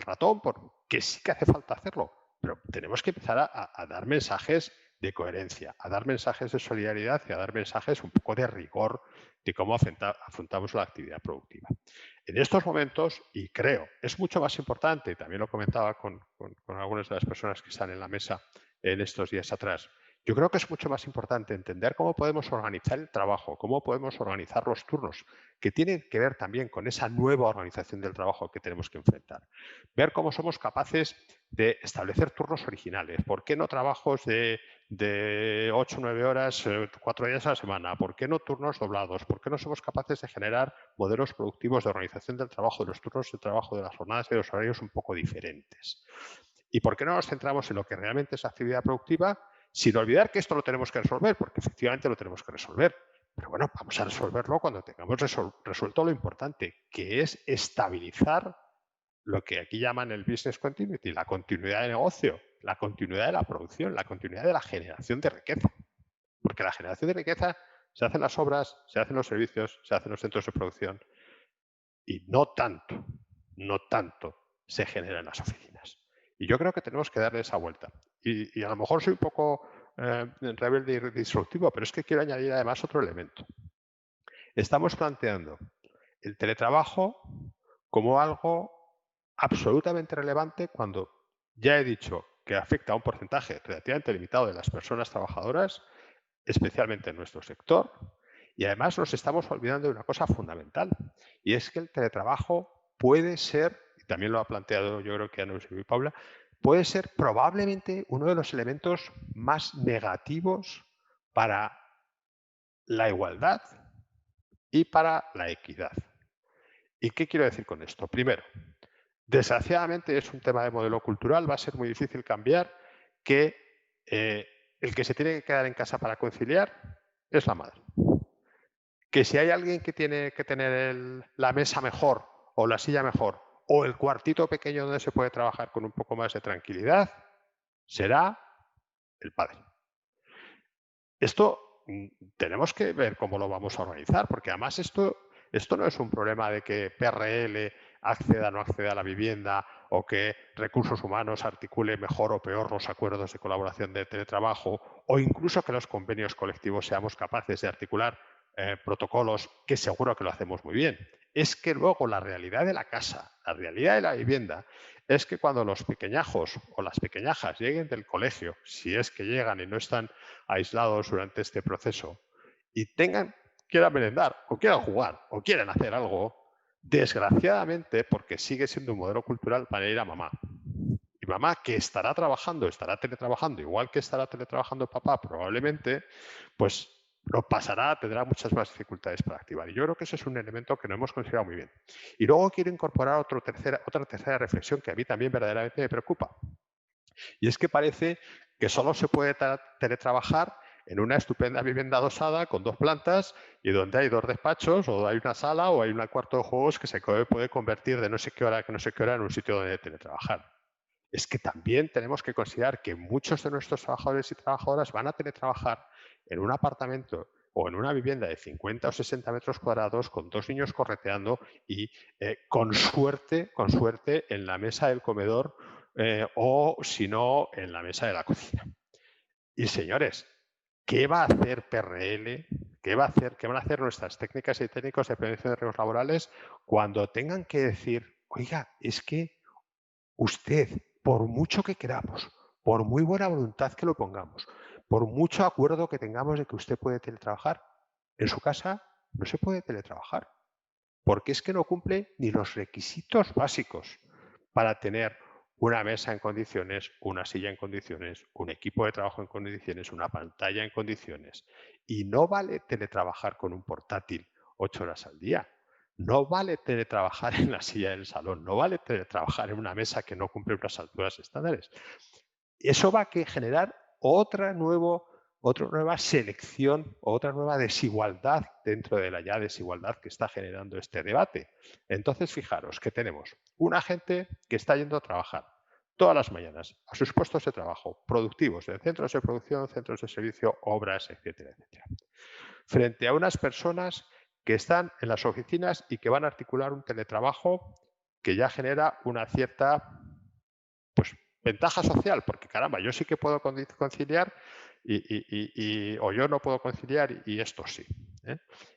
[SPEAKER 6] ratón, que sí que hace falta hacerlo, pero tenemos que empezar a dar mensajes de coherencia, a dar mensajes de solidaridad y a dar mensajes un poco de rigor de cómo afrontamos la actividad productiva. En estos momentos, y creo, es mucho más importante, y también lo comentaba con algunas de las personas que están en la mesa en estos días atrás, yo creo que es mucho más importante entender cómo podemos organizar el trabajo, cómo podemos organizar los turnos, que tienen que ver también con esa nueva organización del trabajo que tenemos que enfrentar. Ver cómo somos capaces de establecer turnos originales. ¿Por qué no trabajos de 8 o 9 horas, 4 días a la semana? ¿Por qué no turnos doblados? ¿Por qué no somos capaces de generar modelos productivos de organización del trabajo, de los turnos de trabajo, de las jornadas y de los horarios un poco diferentes? ¿Y por qué no nos centramos en lo que realmente es actividad productiva? Sin olvidar que esto lo tenemos que resolver, porque efectivamente lo tenemos que resolver. Pero bueno, vamos a resolverlo cuando tengamos resuelto lo importante, que es estabilizar lo que aquí llaman el business continuity, la continuidad de negocio, la continuidad de la producción, la continuidad de la generación de riqueza. Porque la generación de riqueza se hace en las obras, se hace en los servicios, se hace en los centros de producción y no tanto se genera en las oficinas. Y yo creo que tenemos que darle esa vuelta. Y a lo mejor soy un poco rebelde y disruptivo, pero es que quiero añadir además otro elemento. Estamos planteando el teletrabajo como algo absolutamente relevante cuando ya he dicho que afecta a un porcentaje relativamente limitado de las personas trabajadoras, especialmente en nuestro sector, y además nos estamos olvidando de una cosa fundamental, y es que el teletrabajo puede ser, y también lo ha planteado yo creo que Ana y Paula, puede ser probablemente uno de los elementos más negativos para la igualdad y para la equidad. ¿Y qué quiero decir con esto? Primero, desgraciadamente es un tema de modelo cultural, va a ser muy difícil cambiar que el que se tiene que quedar en casa para conciliar es la madre. Que si hay alguien que tiene que tener la mesa mejor o la silla mejor o el cuartito pequeño donde se puede trabajar con un poco más de tranquilidad, será el padre. Esto tenemos que ver cómo lo vamos a organizar, porque además esto no es un problema de que PRL acceda o no acceda a la vivienda o que Recursos Humanos articule mejor o peor los acuerdos de colaboración de teletrabajo o incluso que los convenios colectivos seamos capaces de articular protocolos, que seguro que lo hacemos muy bien. Es que luego la realidad de la casa, la realidad de la vivienda, es que cuando los pequeñajos o las pequeñajas lleguen del colegio, si es que llegan y no están aislados durante este proceso, y quieran merendar o quieran jugar o quieran hacer algo, desgraciadamente, porque sigue siendo un modelo cultural, para ir a mamá. Y mamá, que estará teletrabajando, igual que estará teletrabajando papá probablemente, pues lo pasará, tendrá muchas más dificultades para activar. Y yo creo que ese es un elemento que no hemos considerado muy bien. Y luego quiero incorporar otra tercera reflexión que a mí también verdaderamente me preocupa. Y es que parece que solo se puede teletrabajar en una estupenda vivienda adosada con 2 plantas y donde hay 2 despachos o hay una sala o hay un cuarto de juegos que se puede convertir de no sé qué hora en un sitio donde teletrabajar. Es que también tenemos que considerar que muchos de nuestros trabajadores y trabajadoras van a teletrabajar en un apartamento o en una vivienda de 50 o 60 metros cuadrados con 2 niños correteando y con suerte en la mesa del comedor o si no en la mesa de la cocina. Y señores, ¿qué va a hacer PRL? ¿Qué van a hacer nuestras técnicas y técnicos de prevención de riesgos laborales cuando tengan que decir, oiga, es que usted, por mucho que queramos, por muy buena voluntad que lo pongamos, por mucho acuerdo que tengamos de que usted puede teletrabajar, en su casa no se puede teletrabajar? Porque es que no cumple ni los requisitos básicos para tener una mesa en condiciones, una silla en condiciones, un equipo de trabajo en condiciones, una pantalla en condiciones. Y no vale teletrabajar con un portátil 8 horas al día. No vale teletrabajar en la silla del salón, no vale teletrabajar en una mesa que no cumple unas alturas estándares. Eso va a generar otra nueva selección, otra nueva desigualdad dentro de la ya desigualdad que está generando este debate. Entonces, fijaros que tenemos una gente que está yendo a trabajar todas las mañanas a sus puestos de trabajo productivos, en centros de producción, centros de servicio, obras, etcétera, etcétera. Frente a unas personas que están en las oficinas y que van a articular un teletrabajo que ya genera una cierta ventaja social, porque caramba, yo sí que puedo conciliar o yo no puedo conciliar y esto sí.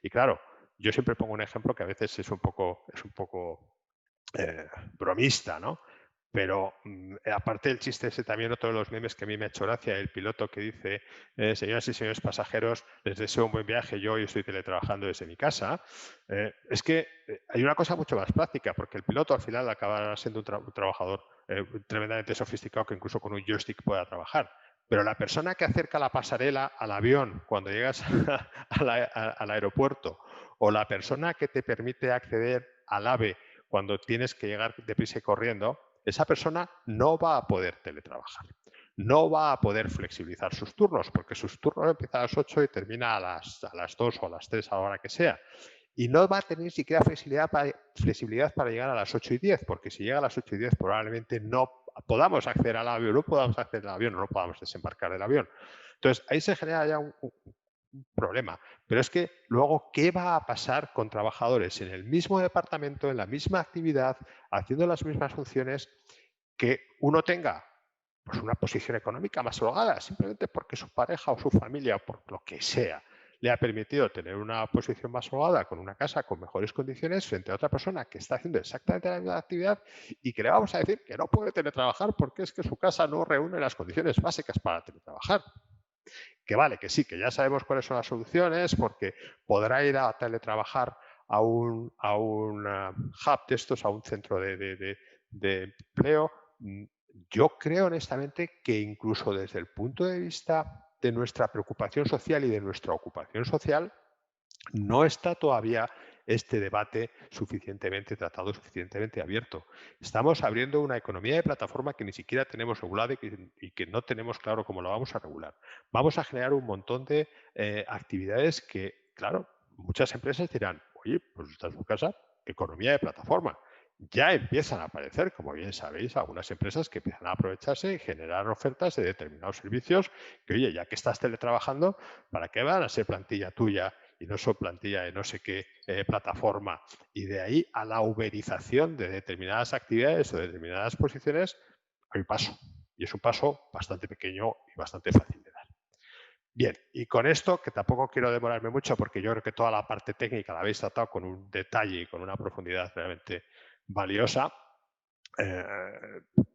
[SPEAKER 6] Y claro, yo siempre pongo un ejemplo que a veces es un poco bromista, ¿no? Pero aparte del chiste ese, también otro de los memes que a mí me ha hecho gracia, el piloto que dice, señoras y señores pasajeros, les deseo un buen viaje, yo hoy estoy teletrabajando desde mi casa. Es que hay una cosa mucho más práctica, porque el piloto al final acabará siendo un trabajador tremendamente sofisticado que incluso con un joystick pueda trabajar. Pero la persona que acerca la pasarela al avión cuando llegas al aeropuerto, o la persona que te permite acceder al AVE cuando tienes que llegar deprisa y corriendo, esa persona no va a poder teletrabajar. No va a poder flexibilizar sus turnos, porque sus turnos empiezan a las 8 y termina a las 2 o a las 3, a la hora que sea. Y no va a tener ni siquiera flexibilidad para llegar a las 8 y 10, porque si llega a las 8 y 10 probablemente no podamos acceder al avión, no podamos acceder al avión, no podamos desembarcar del avión. Entonces, ahí se genera ya un problema. Pero es que luego, ¿qué va a pasar con trabajadores en el mismo departamento, en la misma actividad, haciendo las mismas funciones, que uno tenga una posición económica más holgada, simplemente porque su pareja o su familia, o por lo que sea, le ha permitido tener una posición más holgada, con una casa con mejores condiciones, frente a otra persona que está haciendo exactamente la misma actividad y que le vamos a decir que no puede teletrabajar porque es que su casa no reúne las condiciones básicas para teletrabajar? Que vale, que sí, que ya sabemos cuáles son las soluciones, porque podrá ir a teletrabajar a un hub de estos, a un centro de empleo. Yo creo honestamente que incluso desde el punto de vista de nuestra preocupación social y de nuestra ocupación social, no está todavía este debate suficientemente tratado, suficientemente abierto. Estamos abriendo una economía de plataforma que ni siquiera tenemos regulada y que no tenemos claro cómo la vamos a regular. Vamos a generar un montón de actividades que, claro, muchas empresas dirán, oye, pues está en su casa, economía de plataforma. Ya empiezan a aparecer, como bien sabéis, algunas empresas que empiezan a aprovecharse y generar ofertas de determinados servicios que, oye, ya que estás teletrabajando, ¿para qué van a ser plantilla tuya y no son plantilla de no sé qué plataforma? Y de ahí a la uberización de determinadas actividades o de determinadas posiciones hay un paso. Y es un paso bastante pequeño y bastante fácil de dar. Bien, y con esto, que tampoco quiero demorarme mucho porque yo creo que toda la parte técnica la habéis tratado con un detalle y con una profundidad realmente valiosa,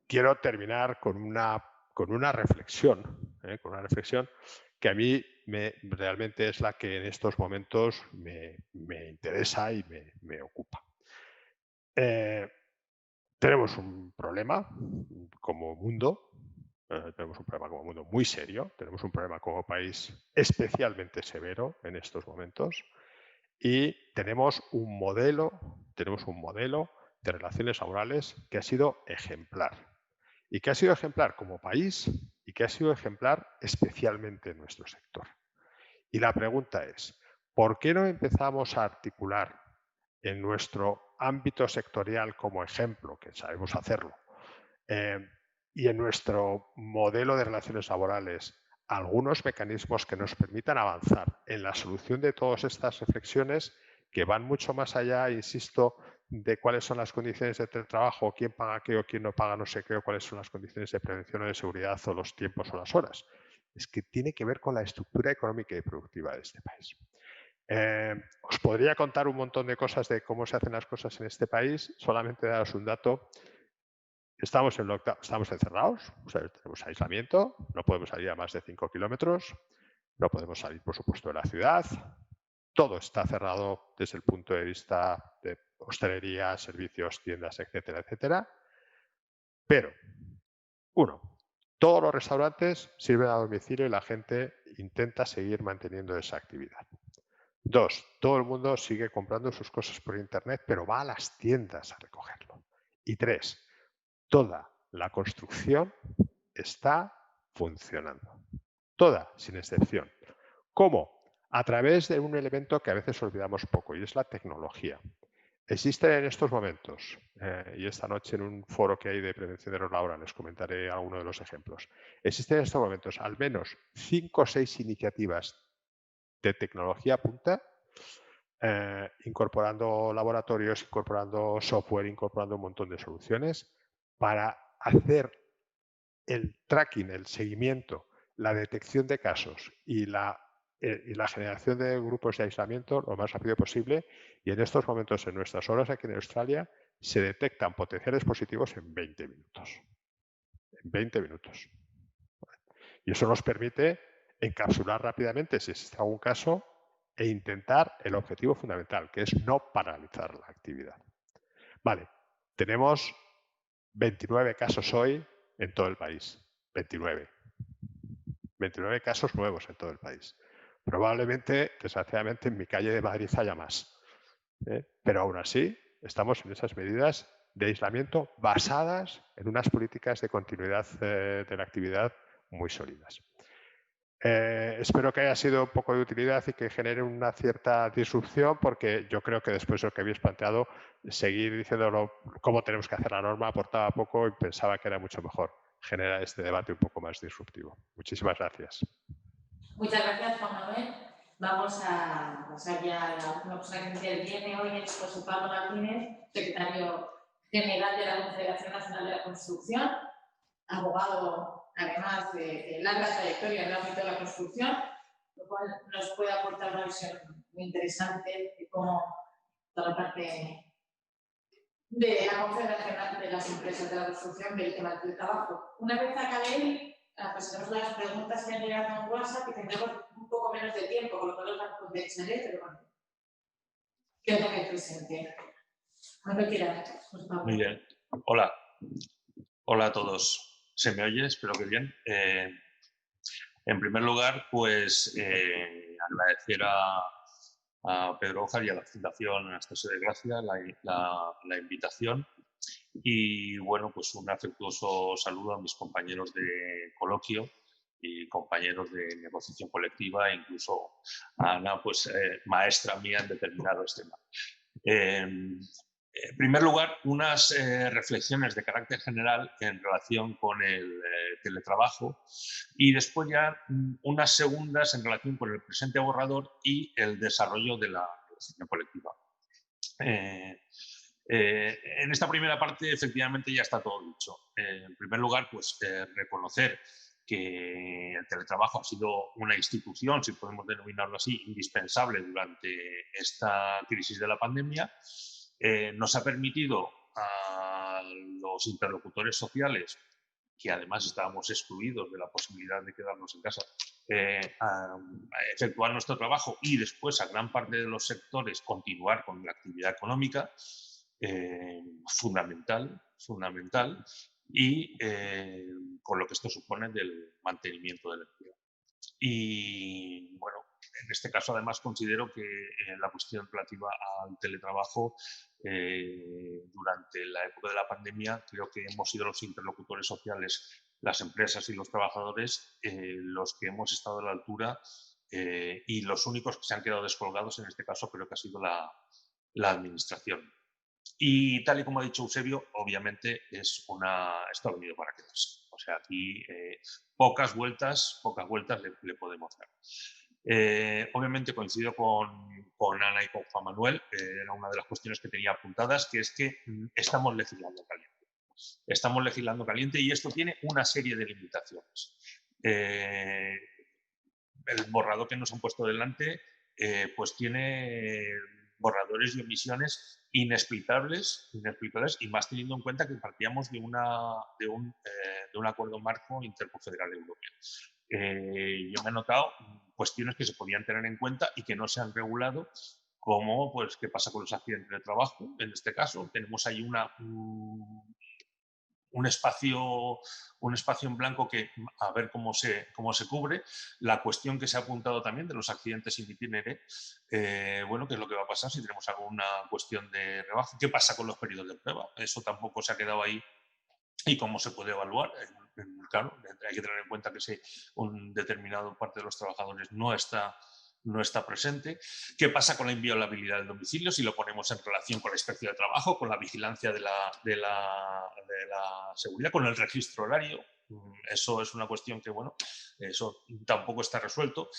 [SPEAKER 6] quiero terminar con una reflexión, que a mí realmente es la que en estos momentos me interesa y me ocupa. Tenemos un problema como mundo, muy serio, tenemos un problema como país especialmente severo en estos momentos y tenemos un modelo de relaciones laborales que ha sido ejemplar. Y que ha sido ejemplar como país y que ha sido ejemplar especialmente en nuestro sector. Y la pregunta es, ¿por qué no empezamos a articular en nuestro ámbito sectorial como ejemplo, que sabemos hacerlo, y en nuestro modelo de relaciones laborales, algunos mecanismos que nos permitan avanzar en la solución de todas estas reflexiones que van mucho más allá, insisto, de cuáles son las condiciones de teletrabajo, quién paga qué o quién no paga no sé qué, o cuáles son las condiciones de prevención o de seguridad o los tiempos o las horas? Es que tiene que ver con la estructura económica y productiva de este país. Os podría contar un montón de cosas de cómo se hacen las cosas en este país, solamente daros un dato. Estamos en lockdown, estamos encerrados, o sea, tenemos aislamiento, no podemos salir a más de 5 kilómetros, no podemos salir, por supuesto, de la ciudad. Todo está cerrado desde el punto de vista de hostelería, servicios, tiendas, etcétera, etcétera. Pero, todos los restaurantes sirven a domicilio y la gente intenta seguir manteniendo esa actividad. 2, todo el mundo sigue comprando sus cosas por internet, pero va a las tiendas a recogerlo. Y 3, toda la construcción está funcionando. Toda, sin excepción. ¿Cómo? A través de un elemento que a veces olvidamos poco, y es la tecnología. Existen en estos momentos, y esta noche en un foro que hay de prevención de error laboral les comentaré algunos de los ejemplos, existen en estos momentos al menos 5 o 6 iniciativas de tecnología punta, incorporando laboratorios, incorporando software, incorporando un montón de soluciones para hacer el tracking, el seguimiento, la detección de casos y la generación de grupos de aislamiento lo más rápido posible. Y en estos momentos, en nuestras horas aquí en Australia, se detectan potenciales positivos en 20 minutos. En 20 minutos. Y eso nos permite encapsular rápidamente si existe algún caso e intentar el objetivo fundamental, que es no paralizar la actividad. Vale, tenemos 29 casos hoy en todo el país. 29 casos nuevos en todo el país. Probablemente, desgraciadamente, en mi calle de Madrid haya más. Pero aún así, estamos en esas medidas de aislamiento basadas en unas políticas de continuidad de la actividad muy sólidas. Espero que haya sido un poco de utilidad y que genere una cierta disrupción, porque yo creo que después de lo que habéis planteado, seguir diciéndolo cómo tenemos que hacer la norma aportaba poco y pensaba que era mucho mejor generar este debate un poco más disruptivo. Muchísimas gracias.
[SPEAKER 1] Muchas gracias, Juan Manuel. Vamos a pasar ya a la última persona que interviene hoy, es José Pablo Martínez, secretario general de la Confederación Nacional de la Construcción, abogado, además de larga trayectoria en el ámbito de la construcción, lo cual nos puede aportar una visión muy interesante de cómo toda la parte de la Confederación de las Empresas de la Construcción del tema del trabajo. Una vez acabe, pasaremos las preguntas que han llegado en WhatsApp y tendremos un poco menos de tiempo, con lo cual las contestaré, pero bueno, quedo que presente. Cuando quieras, pues Pablo.
[SPEAKER 7] Muy bien. Hola. Hola a todos. ¿Se me oye? Espero que bien. En primer lugar, pues agradecer a Pedro Ojar y a la Fundación Anastasio de Gracia la invitación. Y bueno, pues un afectuoso saludo a mis compañeros de coloquio y compañeros de negociación colectiva e incluso a Ana, pues maestra mía en determinados temas. En primer lugar, unas reflexiones de carácter general en relación con el teletrabajo y después ya unas segundas en relación con el presente borrador y el desarrollo de la negociación colectiva. En esta primera parte, efectivamente, ya está todo dicho. En primer lugar, pues reconocer que el teletrabajo ha sido una institución, si podemos denominarlo así, indispensable durante esta crisis de la pandemia. Nos ha permitido a los interlocutores sociales, que además estábamos excluidos de la posibilidad de quedarnos en casa, a efectuar nuestro trabajo y después a gran parte de los sectores continuar con la actividad económica, fundamental, y con lo que esto supone del mantenimiento del empleo. Y bueno, en este caso además considero que la cuestión relativa al teletrabajo durante la época de la pandemia, creo que hemos sido los interlocutores sociales, las empresas y los trabajadores los que hemos estado a la altura y los únicos que se han quedado descolgados en este caso creo que ha sido la administración. Y tal y como ha dicho Eusebio, obviamente esto ha venido para quedarse. O sea, aquí pocas vueltas le podemos dar. Obviamente coincido con Ana y con Juan Manuel, era una de las cuestiones que tenía apuntadas, que es que estamos legislando caliente. Estamos legislando caliente y esto tiene una serie de limitaciones. El borrador que nos han puesto delante pues tiene borradores y omisiones inexplicables y más teniendo en cuenta que partíamos de un acuerdo marco interconfederal europeo. Yo me he notado cuestiones que se podían tener en cuenta y que no se han regulado, como pues qué pasa con los accidentes de trabajo. En este caso tenemos ahí un espacio en blanco que a ver cómo se cubre. La cuestión que se ha apuntado también de los accidentes in itinere, bueno, ¿qué es lo que va a pasar si tenemos alguna cuestión de rebaja? ¿Qué pasa con los periodos de prueba? Eso tampoco se ha quedado ahí. ¿Y cómo se puede evaluar? Claro, hay que tener en cuenta que un determinado parte de los trabajadores no está presente. ¿Qué pasa con la inviolabilidad del domicilio si lo ponemos en relación con la inspección de trabajo, con la vigilancia de la seguridad, con el registro horario? Eso es una cuestión que, bueno, eso tampoco está resuelto.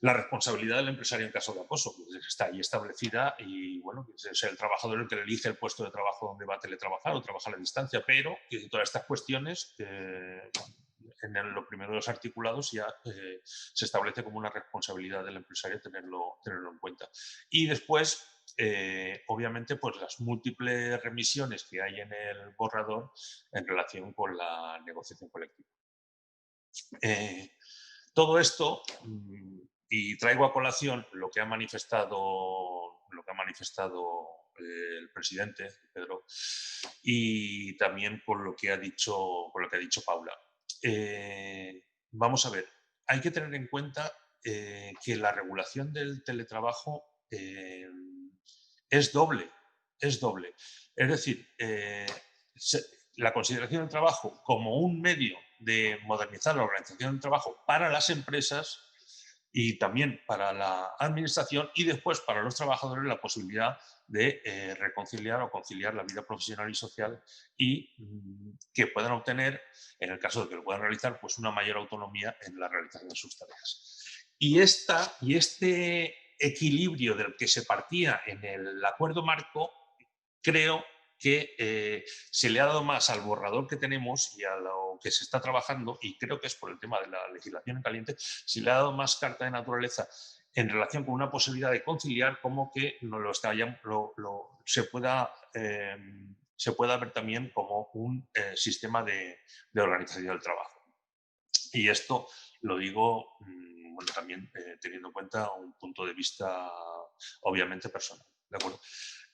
[SPEAKER 7] La responsabilidad del empresario en caso de acoso, pues está ahí establecida y, bueno, es el trabajador el que elige el puesto de trabajo donde va a teletrabajar o trabajar a la distancia, pero todas estas cuestiones en los primeros de los articulados ya se establece como una responsabilidad del empresario tenerlo en cuenta. Y después, obviamente, pues las múltiples remisiones que hay en el borrador en relación con la negociación colectiva. Todo esto, y traigo a colación lo que ha manifestado el presidente, Pedro, y también por lo que ha dicho Paula. Vamos a ver, hay que tener en cuenta que la regulación del teletrabajo es doble. Es decir, la consideración del trabajo como un medio de modernizar la organización del trabajo para las empresas y también para la administración, y después para los trabajadores la posibilidad de reconciliar o conciliar la vida profesional y social y que puedan obtener, en el caso de que lo puedan realizar, pues una mayor autonomía en la realización de sus tareas. Y este equilibrio del que se partía en el acuerdo marco, creo que se le ha dado más al borrador que tenemos y a lo que se está trabajando, y creo que es por el tema de la legislación en caliente, se le ha dado más carta de naturaleza en relación con una posibilidad de conciliar, como que se pueda ver también como un sistema de organización del trabajo. Y esto lo digo bueno, también teniendo en cuenta un punto de vista obviamente personal. ¿De acuerdo?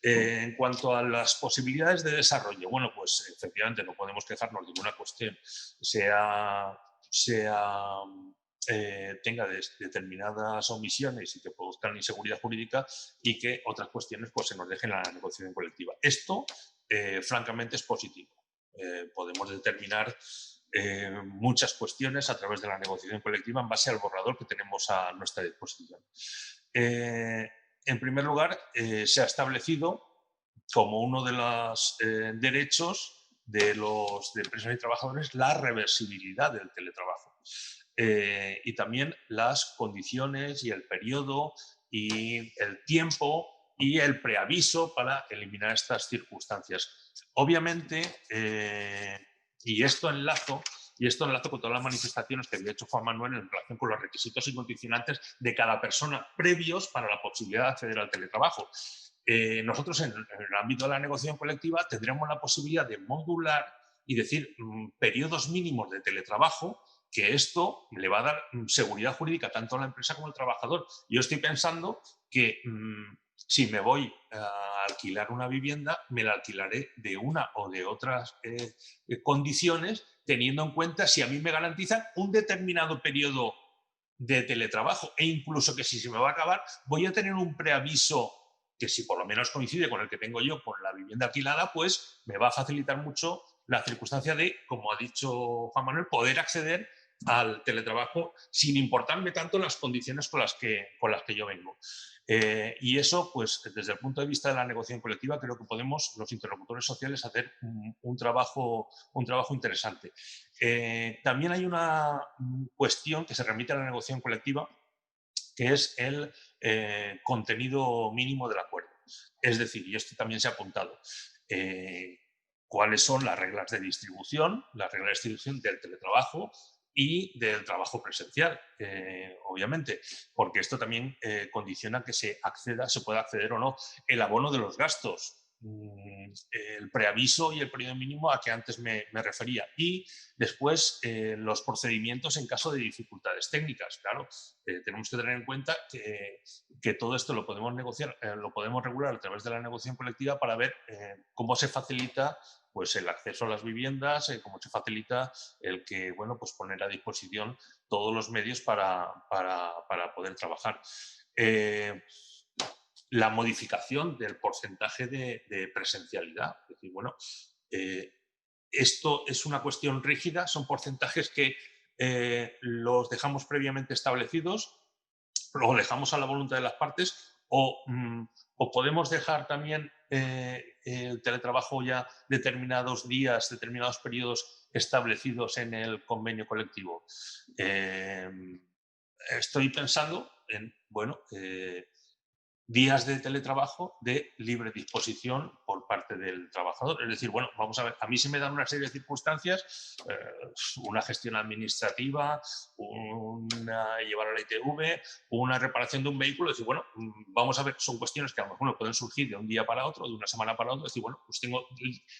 [SPEAKER 7] En cuanto a las posibilidades de desarrollo, bueno, pues efectivamente no podemos quejarnos de que una cuestión tenga determinadas omisiones y que produzcan inseguridad jurídica y que otras cuestiones pues, se nos dejen en la negociación colectiva. Esto, francamente, es positivo. Podemos determinar muchas cuestiones a través de la negociación colectiva en base al borrador que tenemos a nuestra disposición. En primer lugar, se ha establecido como uno de los derechos de empresarios y trabajadores la reversibilidad del teletrabajo y también las condiciones y el periodo y el tiempo y el preaviso para eliminar estas circunstancias. Obviamente, y esto enlazo con todas las manifestaciones que había hecho Juan Manuel en relación con los requisitos y condicionantes de cada persona previos para la posibilidad de acceder al teletrabajo. Nosotros en el ámbito de la negociación colectiva tendremos la posibilidad de modular y decir periodos mínimos de teletrabajo, que esto le va a dar seguridad jurídica tanto a la empresa como al trabajador. Yo estoy pensando que si me voy a alquilar una vivienda, me la alquilaré de una o de otras condiciones, teniendo en cuenta si a mí me garantizan un determinado periodo de teletrabajo, e incluso que si se me va a acabar, voy a tener un preaviso que, si por lo menos coincide con el que tengo yo con la vivienda alquilada, pues me va a facilitar mucho la circunstancia de, como ha dicho Juan Manuel, poder acceder al teletrabajo sin importarme tanto las condiciones con las que yo vengo. Y eso, pues desde el punto de vista de la negociación colectiva, creo que podemos, los interlocutores sociales, hacer un trabajo interesante. También hay una cuestión que se remite a la negociación colectiva, que es el contenido mínimo del acuerdo. Es decir, y esto también se ha apuntado, cuáles son las reglas de distribución, del teletrabajo y del trabajo presencial, obviamente, porque esto también condiciona que se pueda acceder o no. El abono de los gastos, el preaviso y el periodo mínimo a que antes me refería, y después los procedimientos en caso de dificultades técnicas. Claro, tenemos que tener en cuenta que todo esto lo podemos negociar, lo podemos regular a través de la negociación colectiva para ver cómo se facilita pues el acceso a las viviendas, cómo se facilita el que, bueno, pues poner a disposición todos los medios para poder trabajar. La modificación del porcentaje de presencialidad. Es decir, bueno, esto es una cuestión rígida, son porcentajes que los dejamos previamente establecidos, lo dejamos a la voluntad de las partes o podemos dejar también el teletrabajo ya determinados días, determinados periodos establecidos en el convenio colectivo. Estoy pensando en, bueno, días de teletrabajo de libre disposición por parte del trabajador. Es decir, bueno, vamos a ver, a mí se me dan una serie de circunstancias, una gestión administrativa, llevar a la ITV, una reparación de un vehículo, es decir, bueno, vamos a ver, son cuestiones que a lo mejor pueden surgir de un día para otro, de una semana para otro, es decir, bueno, pues tengo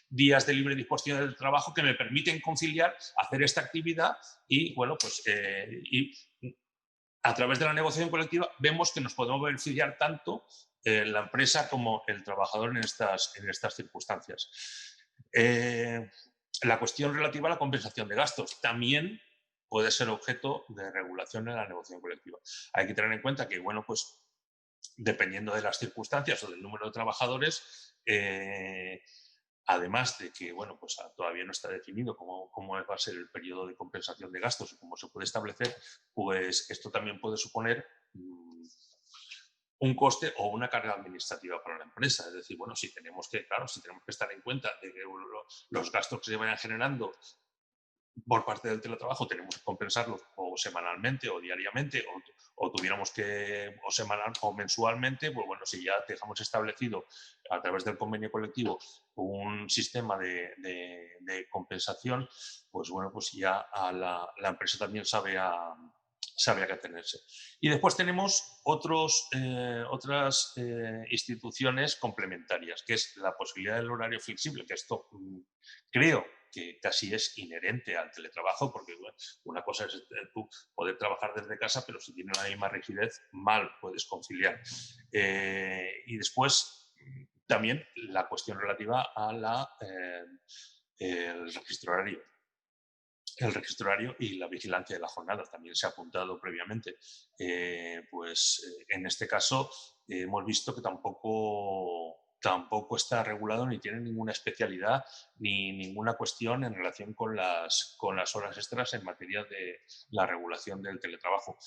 [SPEAKER 7] días de libre disposición del trabajo que me permiten conciliar, hacer esta actividad y, bueno, pues a través de la negociación colectiva vemos que nos podemos beneficiar tanto la empresa como el trabajador en estas circunstancias. La cuestión relativa a la compensación de gastos también puede ser objeto de regulación en la negociación colectiva. Hay que tener en cuenta que, bueno, pues dependiendo de las circunstancias o del número de trabajadores, además de que, bueno, pues todavía no está definido cómo va a ser el periodo de compensación de gastos y cómo se puede establecer, pues esto también puede suponer un coste o una carga administrativa para la empresa. Es decir, bueno, si tenemos que estar en cuenta de que los gastos que se vayan generando por parte del teletrabajo tenemos que compensarlos o semanalmente o diariamente o tuviéramos que o semanal o mensualmente, pues bueno, si ya dejamos establecido a través del convenio colectivo un sistema de compensación, pues bueno, pues ya la empresa también sabe a qué atenerse. Y después tenemos otras instituciones complementarias, que es la posibilidad del horario flexible, que esto creo que casi es inherente al teletrabajo, porque bueno, una cosa es tú poder trabajar desde casa, pero si tienes la misma rigidez, mal puedes conciliar. Y después también la cuestión relativa a el registro horario. El registro horario y la vigilancia de la jornada también se ha apuntado previamente. En este caso hemos visto que tampoco está regulado ni tiene ninguna especialidad ni ninguna cuestión en relación con las horas extras en materia de la regulación del teletrabajo.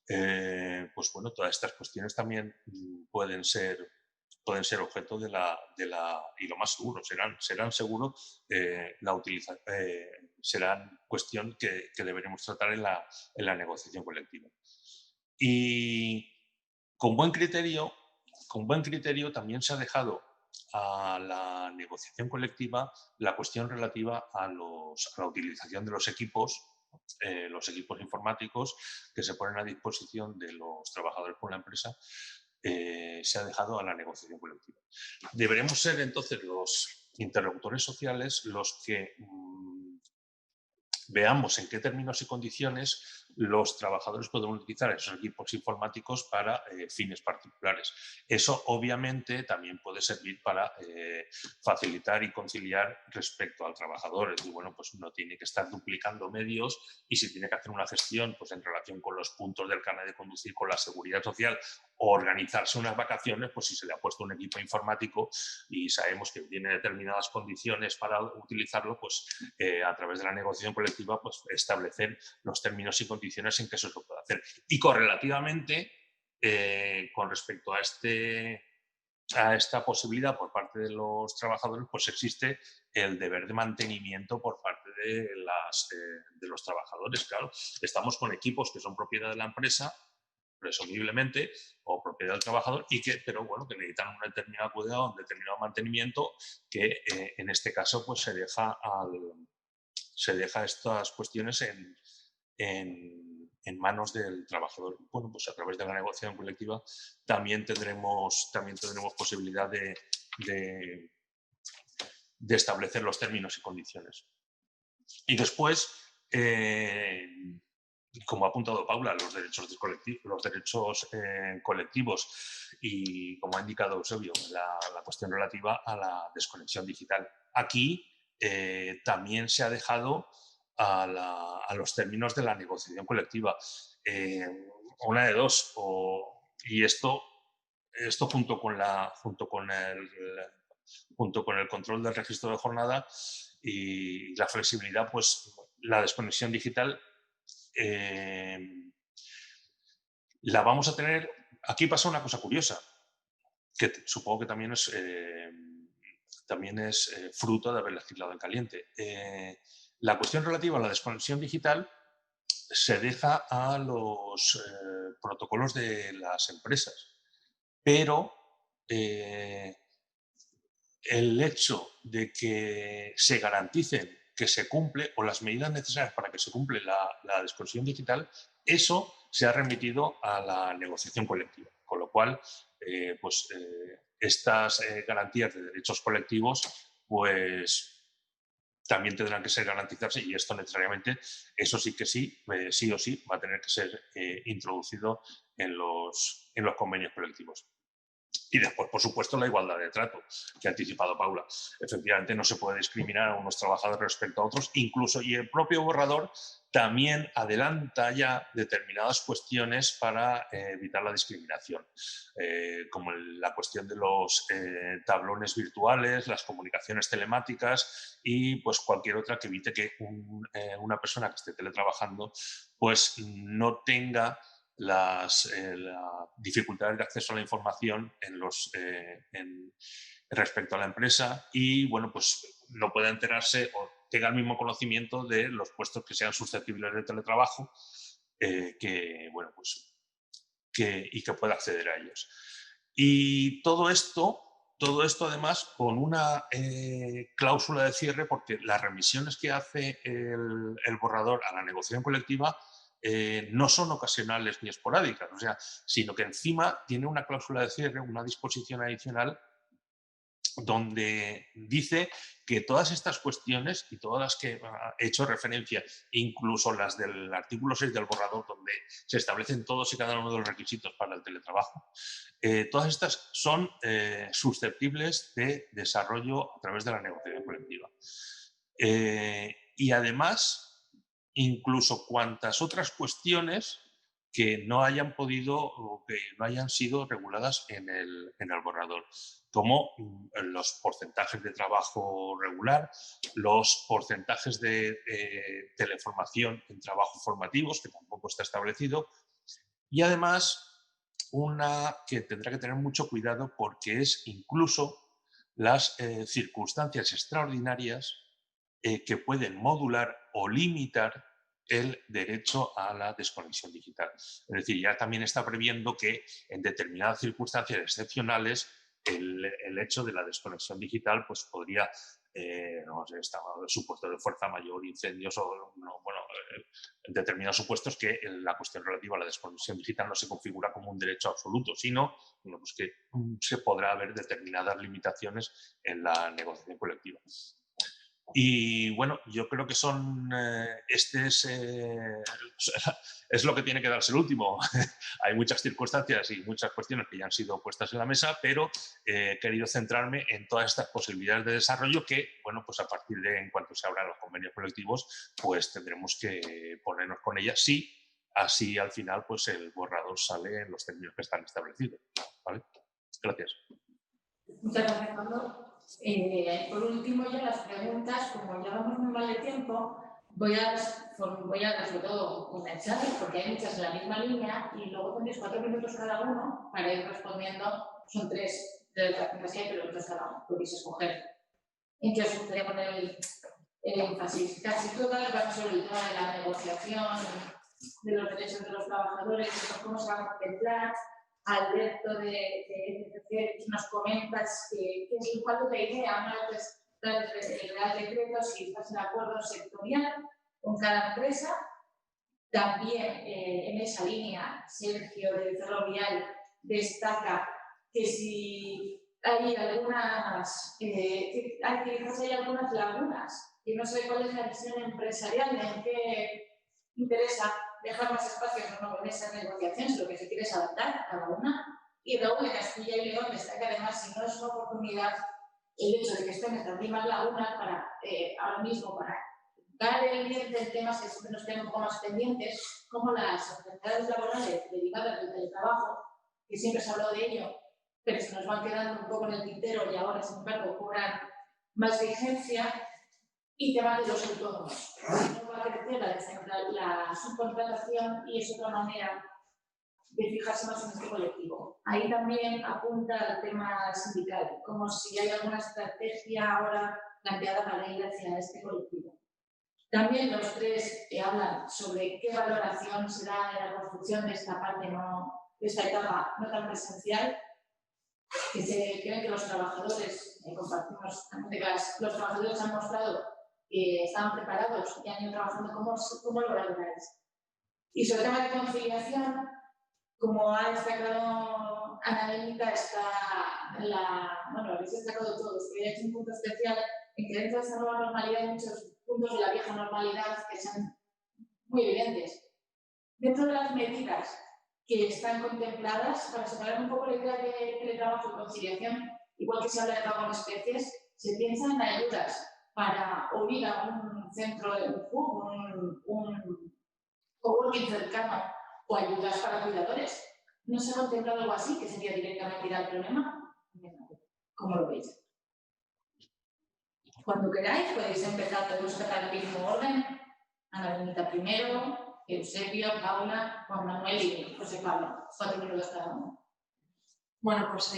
[SPEAKER 7] Pues bueno, todas estas cuestiones también pueden ser objeto de la y lo más seguro, serán seguro serán cuestión que deberemos tratar en la negociación colectiva. Y con buen criterio también se ha dejado a la negociación colectiva la cuestión relativa a la utilización de los equipos informáticos que se ponen a disposición de los trabajadores por la empresa. Se ha dejado a la negociación colectiva. Deberemos ser entonces los interlocutores sociales los que veamos en qué términos y condiciones los trabajadores pueden utilizar esos equipos informáticos para fines particulares. Eso obviamente también puede servir para facilitar y conciliar respecto al trabajador. Es decir, bueno, pues no tiene que estar duplicando medios y si tiene que hacer una gestión pues en relación con los puntos del carnet de conducir, con la seguridad social o organizarse unas vacaciones, pues si se le ha puesto un equipo informático y sabemos que tiene determinadas condiciones para utilizarlo, pues a través de la negociación colectiva pues establecer los términos y condiciones en que eso se puede hacer. Y correlativamente, con respecto a esta posibilidad por parte de los trabajadores, pues existe el deber de mantenimiento por parte de los trabajadores. Claro, estamos con equipos que son propiedad de la empresa, presumiblemente, o propiedad del trabajador, pero bueno, que necesitan un determinado cuidado, un determinado mantenimiento, que en este caso pues se deja estas cuestiones en manos del trabajador. Bueno, pues a través de la negociación colectiva también tendremos posibilidad de establecer los términos y condiciones. Y después, como ha apuntado Paula, los derechos colectivos y, como ha indicado Eusebio, la cuestión relativa a la desconexión digital. Aquí también se ha dejado a los términos de la negociación colectiva. Una de dos, y esto junto con el control del registro de jornada y la flexibilidad, pues la desconexión digital la vamos a tener. Aquí pasa una cosa curiosa, que supongo que también es fruto de haber legislado en caliente. La cuestión relativa a la desconexión digital se deja a los protocolos de las empresas, pero el hecho de que se garanticen que se cumple o las medidas necesarias para que se cumple la desconexión digital, eso se ha remitido a la negociación colectiva, con lo cual estas garantías de derechos colectivos pues también tendrán que ser garantizadas, y esto necesariamente, eso sí que sí o sí va a tener que ser introducido en los convenios colectivos. Y después, por supuesto, la igualdad de trato, que ha anticipado Paula. Efectivamente, no se puede discriminar a unos trabajadores respecto a otros, incluso, y el propio borrador también adelanta ya determinadas cuestiones para evitar la discriminación, como la cuestión de los tablones virtuales, las comunicaciones telemáticas y pues cualquier otra que evite que una persona que esté teletrabajando pues no tenga las dificultades de acceso a la información respecto a la empresa y, bueno, pues no pueda enterarse o tenga el mismo conocimiento de los puestos que sean susceptibles de teletrabajo y que pueda acceder a ellos. Y todo esto además con una cláusula de cierre, porque las remisiones que hace el borrador a la negociación colectiva no son ocasionales ni esporádicas, o sea, sino que encima tiene una cláusula de cierre, una disposición adicional donde dice que todas estas cuestiones y todas las que he hecho referencia, incluso las del artículo 6 del borrador, donde se establecen todos y cada uno de los requisitos para el teletrabajo, todas estas son susceptibles de desarrollo a través de la negociación colectiva. Y además, incluso cuantas otras cuestiones que no hayan podido o que no hayan sido reguladas en el borrador, como los porcentajes de trabajo regular, los porcentajes de teleformación en trabajos formativos, que tampoco está establecido, y además una que tendrá que tener mucho cuidado porque es incluso las circunstancias extraordinarias que pueden modular o limitar el derecho a la desconexión digital. Es decir, ya también está previendo que en determinadas circunstancias excepcionales el hecho de la desconexión digital pues podría, no sé, supuesto de fuerza mayor, incendios o, en determinados supuestos que la cuestión relativa a la desconexión digital no se configura como un derecho absoluto, sino pues que se podrá haber determinadas limitaciones en la negociación colectiva. Y bueno, yo creo que es lo que tiene que darse el último. Hay muchas circunstancias y muchas cuestiones que ya han sido puestas en la mesa, pero he querido centrarme en todas estas posibilidades de desarrollo que, bueno, pues a partir de en cuanto se abran los convenios colectivos, pues tendremos que ponernos con ellas. Sí, así al final pues el borrador sale en los términos que están establecidos. ¿Vale? Gracias.
[SPEAKER 1] Muchas gracias, Pablo. Por último, ya las preguntas, como ya vamos muy mal de tiempo, voy a dar sobre todo un mensaje, porque hay muchas en la misma línea, y luego tenéis 4 minutos cada uno para ir respondiendo. Son 3 de las preguntas que hay, pero otros cada uno podéis escoger. ¿En qué os gustaría poner el énfasis? Casi todas van sobre el tema de la negociación, de los derechos de los trabajadores, de cómo se va a contemplar. Alberto de nos comentas cuál es la idea, ¿no? El Real Decreto, si estás en acuerdo sectorial con cada empresa. También en esa línea, Sergio de Ferrovial destaca que si hay algunas, hay algunas lagunas, y no sé cuál es la visión empresarial, en qué interesa dejar más espacios o no con esa negociación, si lo que se quiere es adaptar a cada una. Y luego en Castilla y León destaca además, si no es una oportunidad, el hecho de que estén estas mismas lagunas para, ahora mismo, para dar el diente en temas que siempre nos quedan un poco más pendientes, como las enfermedades laborales derivadas del teletrabajo, que siempre se habló de ello, pero se nos van quedando un poco en el tintero y ahora, sin embargo, cobran más vigencia, y temas de los autónomos. No va a crecer la subcontratación y es otra manera de fijarse más en este colectivo. Ahí también apunta el tema sindical, como si hay alguna estrategia ahora planteada para ir hacia este colectivo. También los tres hablan sobre qué valoración se da en la construcción de esta parte, de esta etapa no tan presencial, que se creen que los trabajadores, compartimos, los trabajadores han mostrado que estaban preparados y han ido trabajando. ¿Cómo lo valoráis? Y sobre el tema de conciliación, como ha destacado Ana Benita, lo habéis destacado todos, pero he hecho un punto especial en que dentro de esta nueva normalidad hay muchos puntos de la vieja normalidad que son muy evidentes. Dentro de las medidas que están contempladas, para separar un poco la idea de teletrabajo y conciliación, igual que se habla de pago en especies, se piensa en ayudas para o ir a un centro de un coworking cercano o ayudas para cuidadores. ¿No se ha contemplado algo así, que sería directamente ir al problema? ¿Cómo lo veis? Cuando queráis podéis empezar, podemos empezar en el mismo orden. Ana Benita primero, Eusebio, Paula, Juan Manuel y José Pablo. 4 minutos cada uno.
[SPEAKER 3] Bueno, pues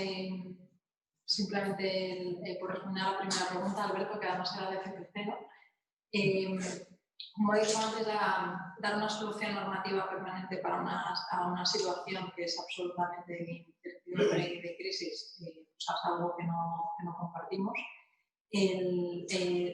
[SPEAKER 3] simplemente por responder a la primera pregunta, Alberto, que además era de FPC, ¿no? Como he dicho antes, dar una solución normativa permanente para una situación que es absolutamente de incertidumbre y de crisis, es algo que no compartimos.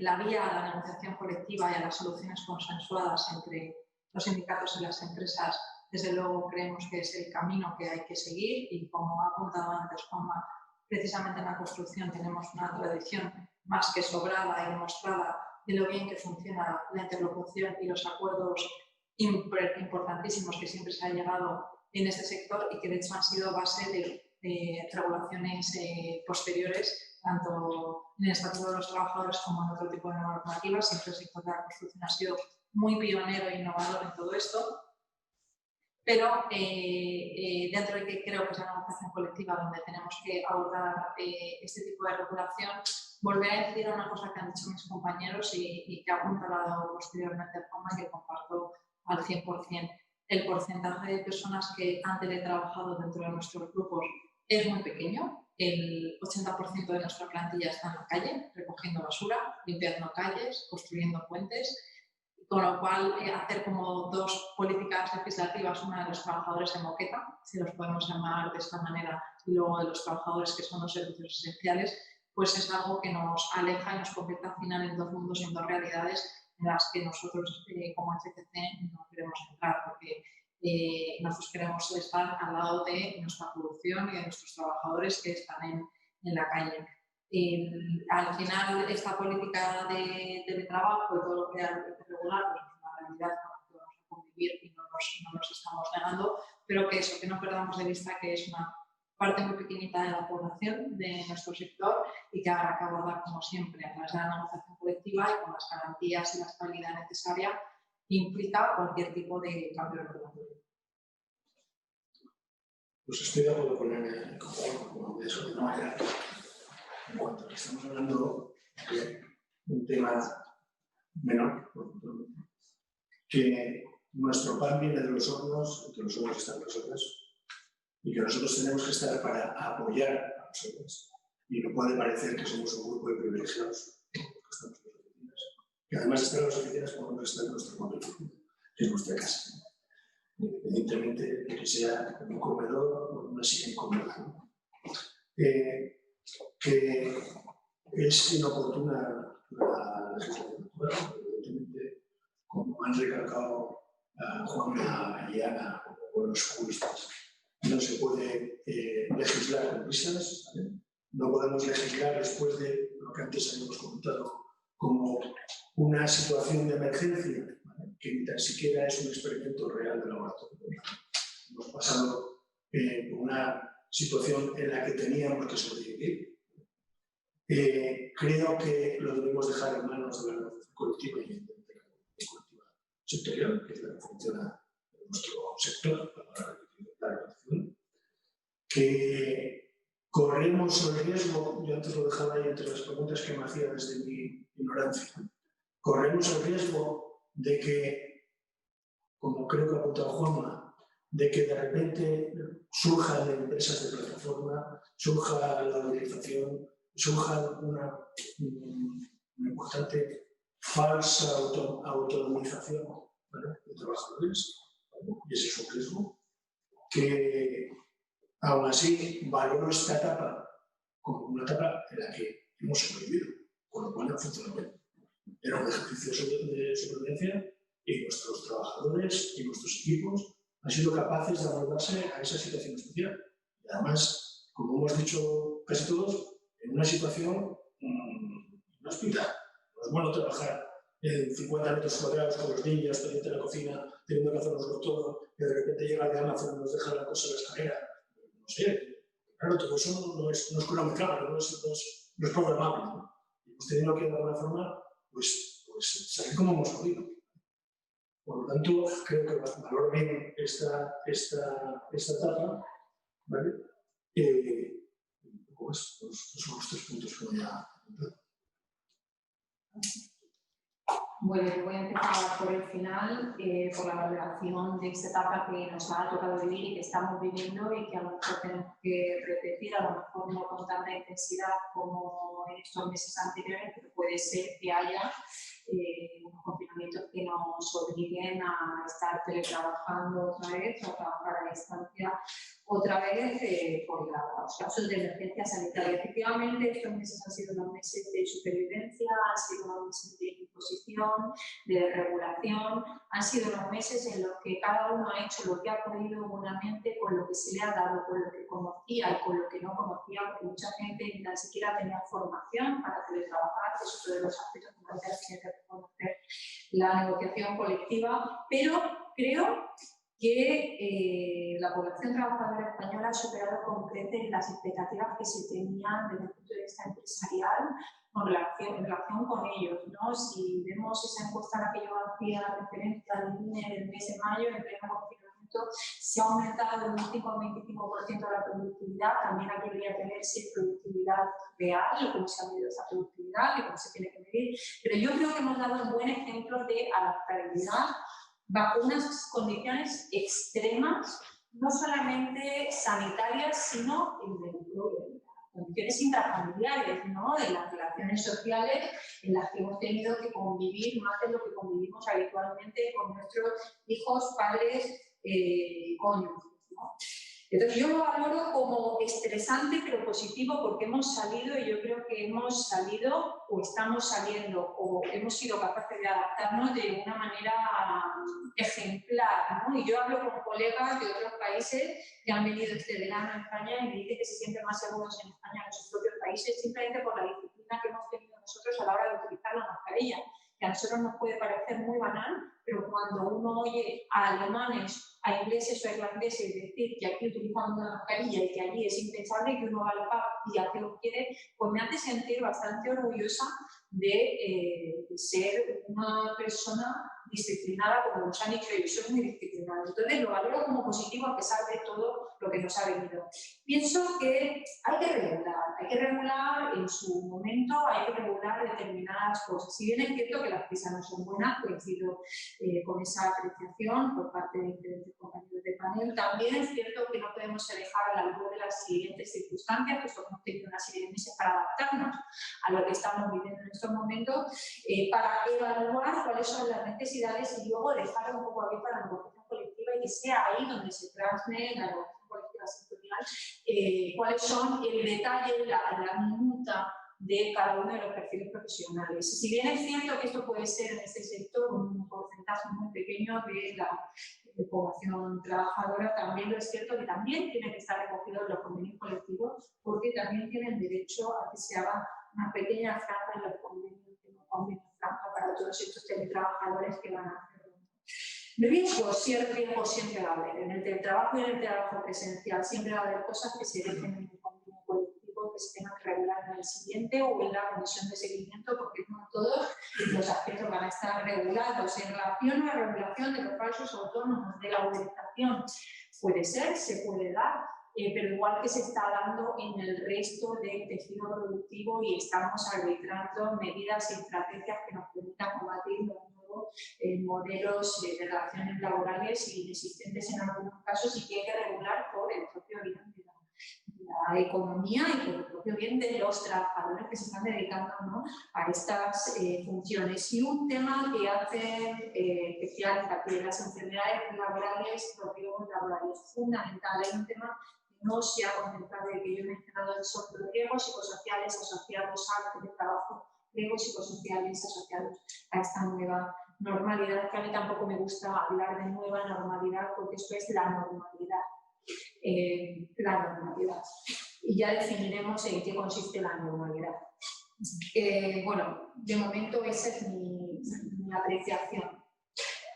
[SPEAKER 3] La vía a la negociación colectiva y a las soluciones consensuadas entre los sindicatos y las empresas, desde luego creemos que es el camino que hay que seguir y, como ha apuntado antes Juanma, precisamente en la construcción tenemos una tradición más que sobrada y demostrada de lo bien que funciona la interlocución y los acuerdos importantísimos que siempre se ha llegado en este sector y que de hecho han sido base de regulaciones posteriores, tanto en el Estatuto de los Trabajadores como en otro tipo de normativas. Siempre el sector de la construcción ha sido muy pionero e innovador en todo esto. Pero dentro de que creo que es la negociación colectiva donde tenemos que abordar este tipo de regulación, volver a decir una cosa que han dicho mis compañeros y que ha apuntado posteriormente Juanma y que comparto al 100%. El porcentaje de personas que han teletrabajado dentro de nuestros grupos es muy pequeño. El 80% de nuestra plantilla está en la calle, recogiendo basura, limpiando calles, construyendo puentes. Con lo cual, hacer como dos políticas legislativas, una de los trabajadores en moqueta, si los podemos llamar de esta manera, y luego de los trabajadores que son los servicios esenciales, pues es algo que nos aleja y nos convierte al final en dos mundos, en dos realidades en las que nosotros como FCC no queremos entrar, porque nosotros queremos estar al lado de nuestra producción y de nuestros trabajadores que están en la calle. Al final, esta política de trabajo y todo lo que hay que regular pues es una realidad con la que vamos a convivir y no nos estamos negando, pero que no perdamos de vista que es una parte muy pequeñita de la población de nuestro sector y que habrá que abordar, como siempre, a través de la negociación colectiva y con las garantías y la estabilidad necesaria que implica cualquier tipo de cambio regulatorio.
[SPEAKER 4] Pues estoy de acuerdo con el como de eso de una manera. En cuanto a que estamos hablando de un tema menor, que nuestro pan viene de los hornos y que los hornos están nosotros y que nosotros tenemos que estar para apoyar a nosotros. Y no puede parecer que somos un grupo de privilegiados que estamos en las oficinas, que además están en las oficinas cuando no está en nuestro mundo, que es nuestra casa, independientemente de que sea un comedor o una silla incómoda, ¿no? Que es inoportuna la legislatura, evidentemente, como han recalcado Juanma y Ana, como buenos juristas. No se puede legislar con prisas, ¿vale? No podemos legislar después de lo que antes habíamos comentado como una situación de emergencia, ¿vale? Que ni tan siquiera es un experimento real de laboratorio. Hemos pasado por una situación en la que teníamos que sobrevivir. Creo que lo debemos dejar en manos de la negociación colectiva y de la colectiva sectorial, que es la que funciona en nuestro sector, para la relación, que corremos el riesgo, yo antes lo dejaba ahí entre las preguntas que me hacía desde mi ignorancia, corremos el riesgo de que, como creo que ha apuntado Juanma, de que de repente surjan empresas de plataforma, surja la organización, surja una importante falsa autonomización, ¿vale?, de trabajadores, ¿vale? Y ese es un riesgo que, aún así, valoro esta etapa como una etapa en la que hemos sobrevivido, con lo cual ha funcionado bien. Era un ejercicio de sobrevivencia y nuestros trabajadores y nuestros equipos han sido capaces de abordarse a esa situación especial. Y además, como hemos dicho casi todos, en una situación inhóspita. No es bueno trabajar en 50 metros cuadrados con los niños, pendiente de la cocina, teniendo que hacernoslo todo, y de repente llega de Amazon y nos deja la cosa en la escalera. No sé, claro, todo eso no es cronograma, no es programable, ¿no? Y hemos tenido que, de alguna forma, pues salir como hemos podido. Por lo tanto, creo que valoro bien esta etapa, ¿vale? Pues son los 3 puntos que voy a apuntar.
[SPEAKER 5] Bueno, yo voy a empezar por el final, por la valoración de esta etapa que nos ha tocado vivir y que estamos viviendo y que a lo mejor tenemos que repetir, a lo mejor no con tanta intensidad como en estos meses anteriores, pero puede ser que haya unos confinamientos que nos obliguen a estar teletrabajando otra vez, o a trabajar a distancia otra vez por los casos de emergencia sanitaria. Efectivamente, estos meses han sido unos meses de supervivencia, han sido unos meses de imposición, de regulación, han sido unos meses en los que cada uno ha hecho lo que ha podido humanamente con lo que se le ha dado, con lo que conocía y con lo que no conocía, porque mucha gente ni tan siquiera tenía formación para teletrabajar, que es otro de los aspectos fundamentales que hay que reconocer la negociación colectiva, pero creo que la población trabajadora española ha superado con creces las expectativas que se tenían desde el punto de vista empresarial en relación con ellos, ¿no? Si vemos esa encuesta a la que yo hacía referencia al INE del mes de mayo, en pleno confinamiento, se ha aumentado de un 5 al 25% la productividad. También aquí debería tenerse productividad real, cómo se ha medido esa productividad y cómo se tiene que medir. Pero yo creo que hemos dado un buen ejemplo de adaptabilidad bajo unas condiciones extremas, no solamente sanitarias, sino en el condiciones intrafamiliares, ¿no? En las relaciones sociales en las que hemos tenido que convivir más de lo que convivimos habitualmente con nuestros hijos, padres y cónyuges, ¿no? Entonces yo lo valoro como estresante pero positivo porque hemos salido, y yo creo que hemos salido o estamos saliendo o hemos sido capaces de adaptarnos de una manera ejemplar, ¿no? Y yo hablo con colegas de otros países que han venido este verano a España y me dicen que se sienten más seguros en España que en sus propios países simplemente por la disciplina que hemos tenido nosotros a la hora de utilizar la mascarilla, que a nosotros nos puede parecer muy banal, pero cuando uno oye a alemanes, a ingleses o irlandeses decir que aquí utilizamos una mascarilla y que allí es impensable, que uno va al pub y hace lo que quiere, pues me hace sentir bastante orgullosa de ser una persona disciplinada, como nos han dicho ellos, soy muy disciplinada. Entonces lo valoro como positivo a pesar de todo lo que nos ha venido. Pienso que hay que regular en su momento, hay que regular determinadas cosas. Si bien es cierto que las prisas no son buenas, coincido con esa apreciación por parte de diferentes compañeros de panel, también es cierto que no podemos dejar al albur de las siguientes circunstancias, pues hemos tenido una serie de meses para adaptarnos a lo que estamos viviendo en estos momentos, para evaluar cuáles son las necesidades y luego dejar un poco abierta la negociación colectiva y que sea ahí donde se plasme la negociación colectiva sectorial, cuáles son el detalle, la minuta de cada uno de los perfiles profesionales. Y si bien es cierto que esto puede ser en este sector un porcentaje muy pequeño de la población trabajadora, también lo es cierto que también tiene que estar recogido en los convenios colectivos, porque también tienen derecho a que se haga una pequeña franja en los convenios, para todos estos teletrabajadores que van a hacerlo. Riesgos, riesgos siempre va a haber. En el teletrabajo y en el trabajo presencial siempre va a haber cosas que se dejen en el convenio colectivo, que se tengan que regular en el siguiente o en la comisión de seguimiento, porque no todos los aspectos van a estar regulados. En relación a la regulación de los falsos autónomos, de la uberización, puede ser, se puede dar, pero igual que se está dando en el resto del tejido productivo y estamos arbitrando medidas y estrategias que nos permitan combatir los nuevos modelos de relaciones laborales inexistentes en algunos casos y que hay que regular por el propio bien de la economía y por el propio bien de los trabajadores que se están dedicando, ¿no?, a estas funciones. Y un tema que hace especial hincapié de las enfermedades laborales, los riesgos laborales, fundamental. Hay un tema que no se ha contemplado y que yo he mencionado, son los riesgos psicosociales asociados al teletrabajo, riesgos psicosociales asociados a esta nueva normalidad, que a mí tampoco me gusta hablar de nueva normalidad porque esto es la normalidad. La normalidad. Y ya definiremos en qué consiste la normalidad. Bueno, de momento esa es mi apreciación.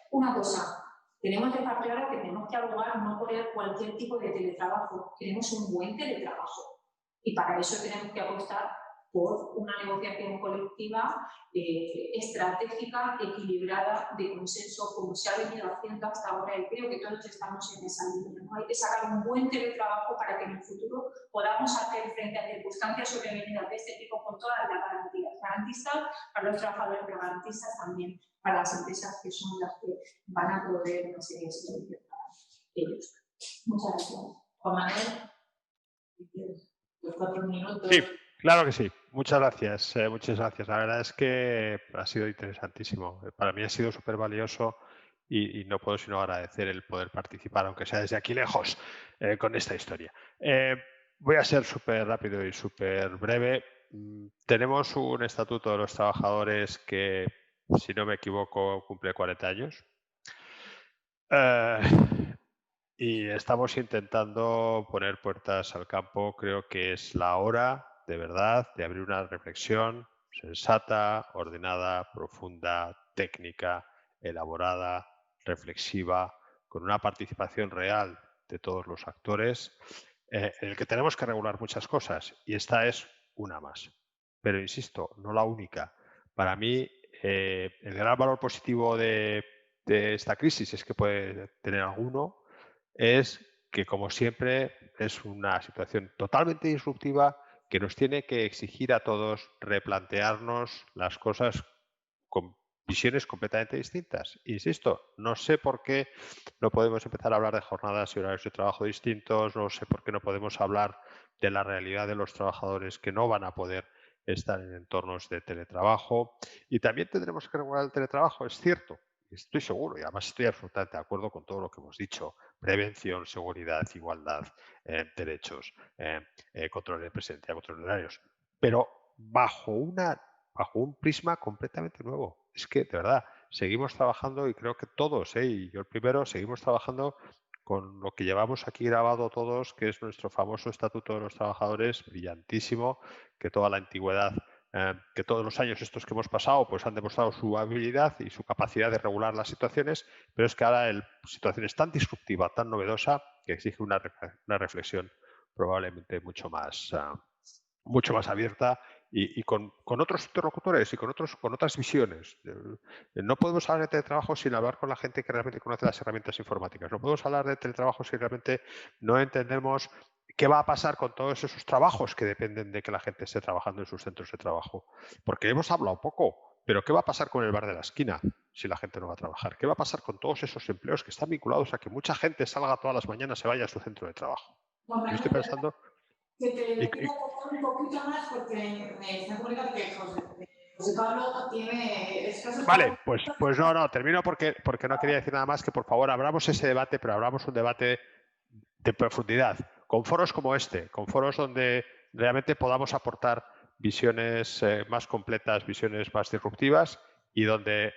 [SPEAKER 5] Una cosa, tenemos que dejar claro que tenemos que abogar no por cualquier tipo de teletrabajo, queremos un buen teletrabajo y para eso tenemos que apostar por una negociación colectiva estratégica, equilibrada, de consenso, como se ha venido haciendo hasta ahora, y creo que todos estamos en esa línea, ¿no? Hay que sacar un buen teletrabajo para que en el futuro podamos hacer frente a circunstancias sobrevenidas de este tipo con todas las garantías, garantistas para los trabajadores, pero garantistas también para las empresas que son las que van a proveer una serie de servicios para ellos. Muchas gracias.
[SPEAKER 1] Juan Manuel, si quieres, los 4 minutos.
[SPEAKER 6] Sí. Claro que sí. Muchas gracias. Muchas gracias. La verdad es que ha sido interesantísimo. Para mí ha sido súper valioso y no puedo sino agradecer el poder participar, aunque sea desde aquí lejos, con esta historia. Voy a ser súper rápido y súper breve. Tenemos un estatuto de los trabajadores que, si no me equivoco, cumple 40 años. Y estamos intentando poner puertas al campo. Creo que es la hora, de verdad, de abrir una reflexión sensata, ordenada, profunda, técnica, elaborada, reflexiva, con una participación real de todos los actores, en el que tenemos que regular muchas cosas, y esta es una más. Pero insisto, no la única. Para mí, el gran valor positivo de esta crisis, es que puede tener alguno, es que, como siempre, es una situación totalmente disruptiva que nos tiene que exigir a todos replantearnos las cosas con visiones completamente distintas. Insisto, no sé por qué no podemos empezar a hablar de jornadas y horarios de trabajo distintos, no sé por qué no podemos hablar de la realidad de los trabajadores que no van a poder estar en entornos de teletrabajo. Y también tendremos que regular el teletrabajo, es cierto. Estoy seguro y además estoy absolutamente de acuerdo con todo lo que hemos dicho. Prevención, seguridad, igualdad, derechos, control de presencia, control de horarios. Pero bajo un prisma completamente nuevo. Es que, de verdad, seguimos trabajando y creo que todos, y yo el primero, seguimos trabajando con lo que llevamos aquí grabado todos, que es nuestro famoso Estatuto de los Trabajadores, brillantísimo, que toda la antigüedad, que todos los años estos que hemos pasado pues han demostrado su habilidad y su capacidad de regular las situaciones, pero es que ahora la situación es tan disruptiva, tan novedosa, que exige una reflexión probablemente mucho más abierta y con otros interlocutores y con otras visiones. No podemos hablar de teletrabajo sin hablar con la gente que realmente conoce las herramientas informáticas. No podemos hablar de teletrabajo si realmente no entendemos qué va a pasar con todos esos trabajos que dependen de que la gente esté trabajando en sus centros de trabajo. Porque hemos hablado poco, pero ¿qué va a pasar con el bar de la esquina si la gente no va a trabajar? ¿Qué va a pasar con todos esos empleos que están vinculados a que mucha gente salga todas las mañanas y se vaya a su centro de trabajo? Yo estoy pensando...
[SPEAKER 1] Que te quiero contar un poquito más porque me está comunicando que José Pablo tiene escasos...
[SPEAKER 6] Vale, pues no, termino porque no quería decir nada más, que por favor abramos ese debate, pero abramos un debate de profundidad, con foros como este, con foros donde realmente podamos aportar visiones más completas, visiones más disruptivas, y donde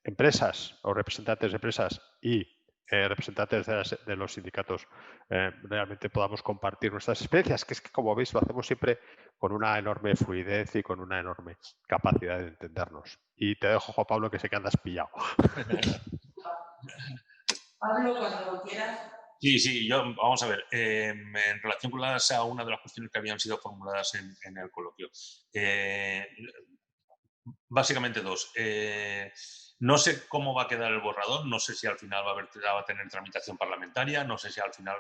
[SPEAKER 6] empresas o representantes de empresas y representantes de los sindicatos realmente podamos compartir nuestras experiencias, que es que, como veis, lo hacemos siempre con una enorme fluidez y con una enorme capacidad de entendernos. Y te dejo, Juan Pablo, que sé que andas pillado.
[SPEAKER 1] Pablo, cuando quieras.
[SPEAKER 7] Sí, vamos a ver, en relación con una de las cuestiones que habían sido formuladas en el coloquio. Básicamente dos. No sé cómo va a quedar el borrador, no sé si al final va a tener tramitación parlamentaria, no sé si al final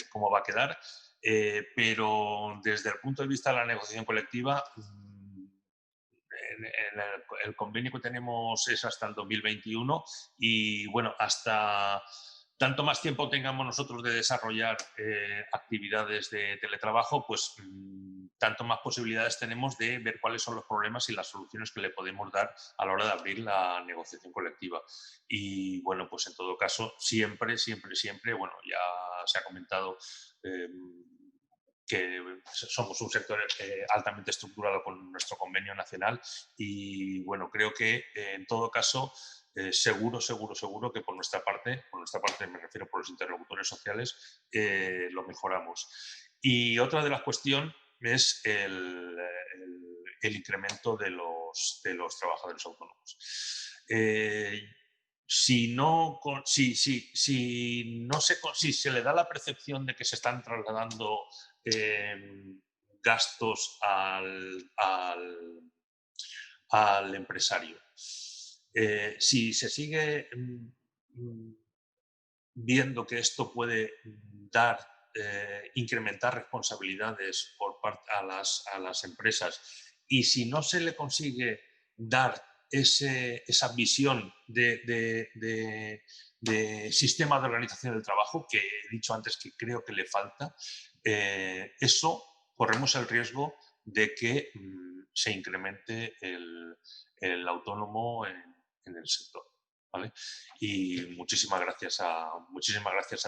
[SPEAKER 7] cómo va a quedar, pero desde el punto de vista de la negociación colectiva, el convenio que tenemos es hasta el 2021 y bueno, hasta tanto más tiempo tengamos nosotros de desarrollar actividades de teletrabajo, pues tanto más posibilidades tenemos de ver cuáles son los problemas y las soluciones que le podemos dar a la hora de abrir la negociación colectiva. Y bueno, pues en todo caso, siempre, bueno, ya se ha comentado que somos un sector altamente estructurado con nuestro convenio nacional y bueno, creo que en todo caso seguro que por nuestra parte me refiero por los interlocutores sociales, lo mejoramos. Y otra de las cuestiones es el incremento de los trabajadores autónomos. Si se le da la percepción de que se están trasladando gastos al empresario, si se sigue viendo que esto puede incrementar responsabilidades por parte a las empresas y si no se le consigue dar esa visión de sistema de organización del trabajo, que he dicho antes que creo que le falta, eso corremos el riesgo de que se incremente el autónomo en el sector. ¿Vale? Y muchísimas gracias a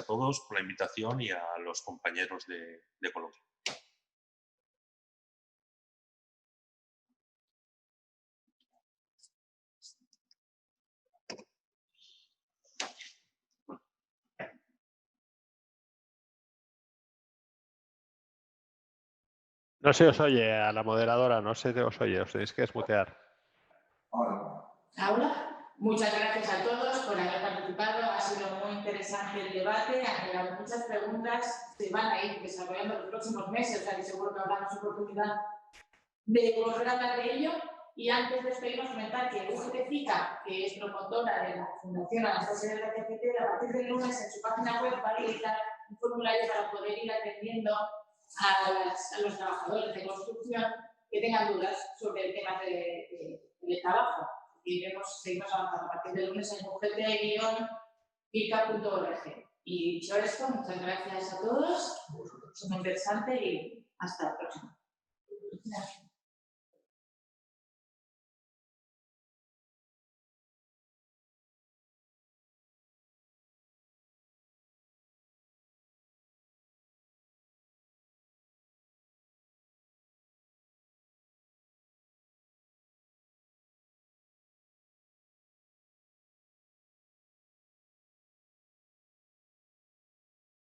[SPEAKER 7] todos por la invitación y a los compañeros de coloquio.
[SPEAKER 6] No se os oye a la moderadora, no se os oye, os tenéis que desmutear.
[SPEAKER 1] Ahora, muchas gracias a todos por haber participado. Ha sido muy interesante el debate, han llegado muchas preguntas, se van a ir desarrollando en los próximos meses, o sea que seguro que habrá más oportunidad de volver a hablar de ello. Y antes de despedirnos, comentar que UGT-FICA, que es promotora de la Fundación Anastasia de la CFT, a partir del lunes en su página web va a habilitar un formulario para poder ir atendiendo a los trabajadores de construcción que tengan dudas sobre el tema del trabajo. Y seguimos avanzando a partir del lunes en ugt-fica.org. Y dicho esto, muchas gracias a todos. Es muy interesante y hasta la próxima. Gracias.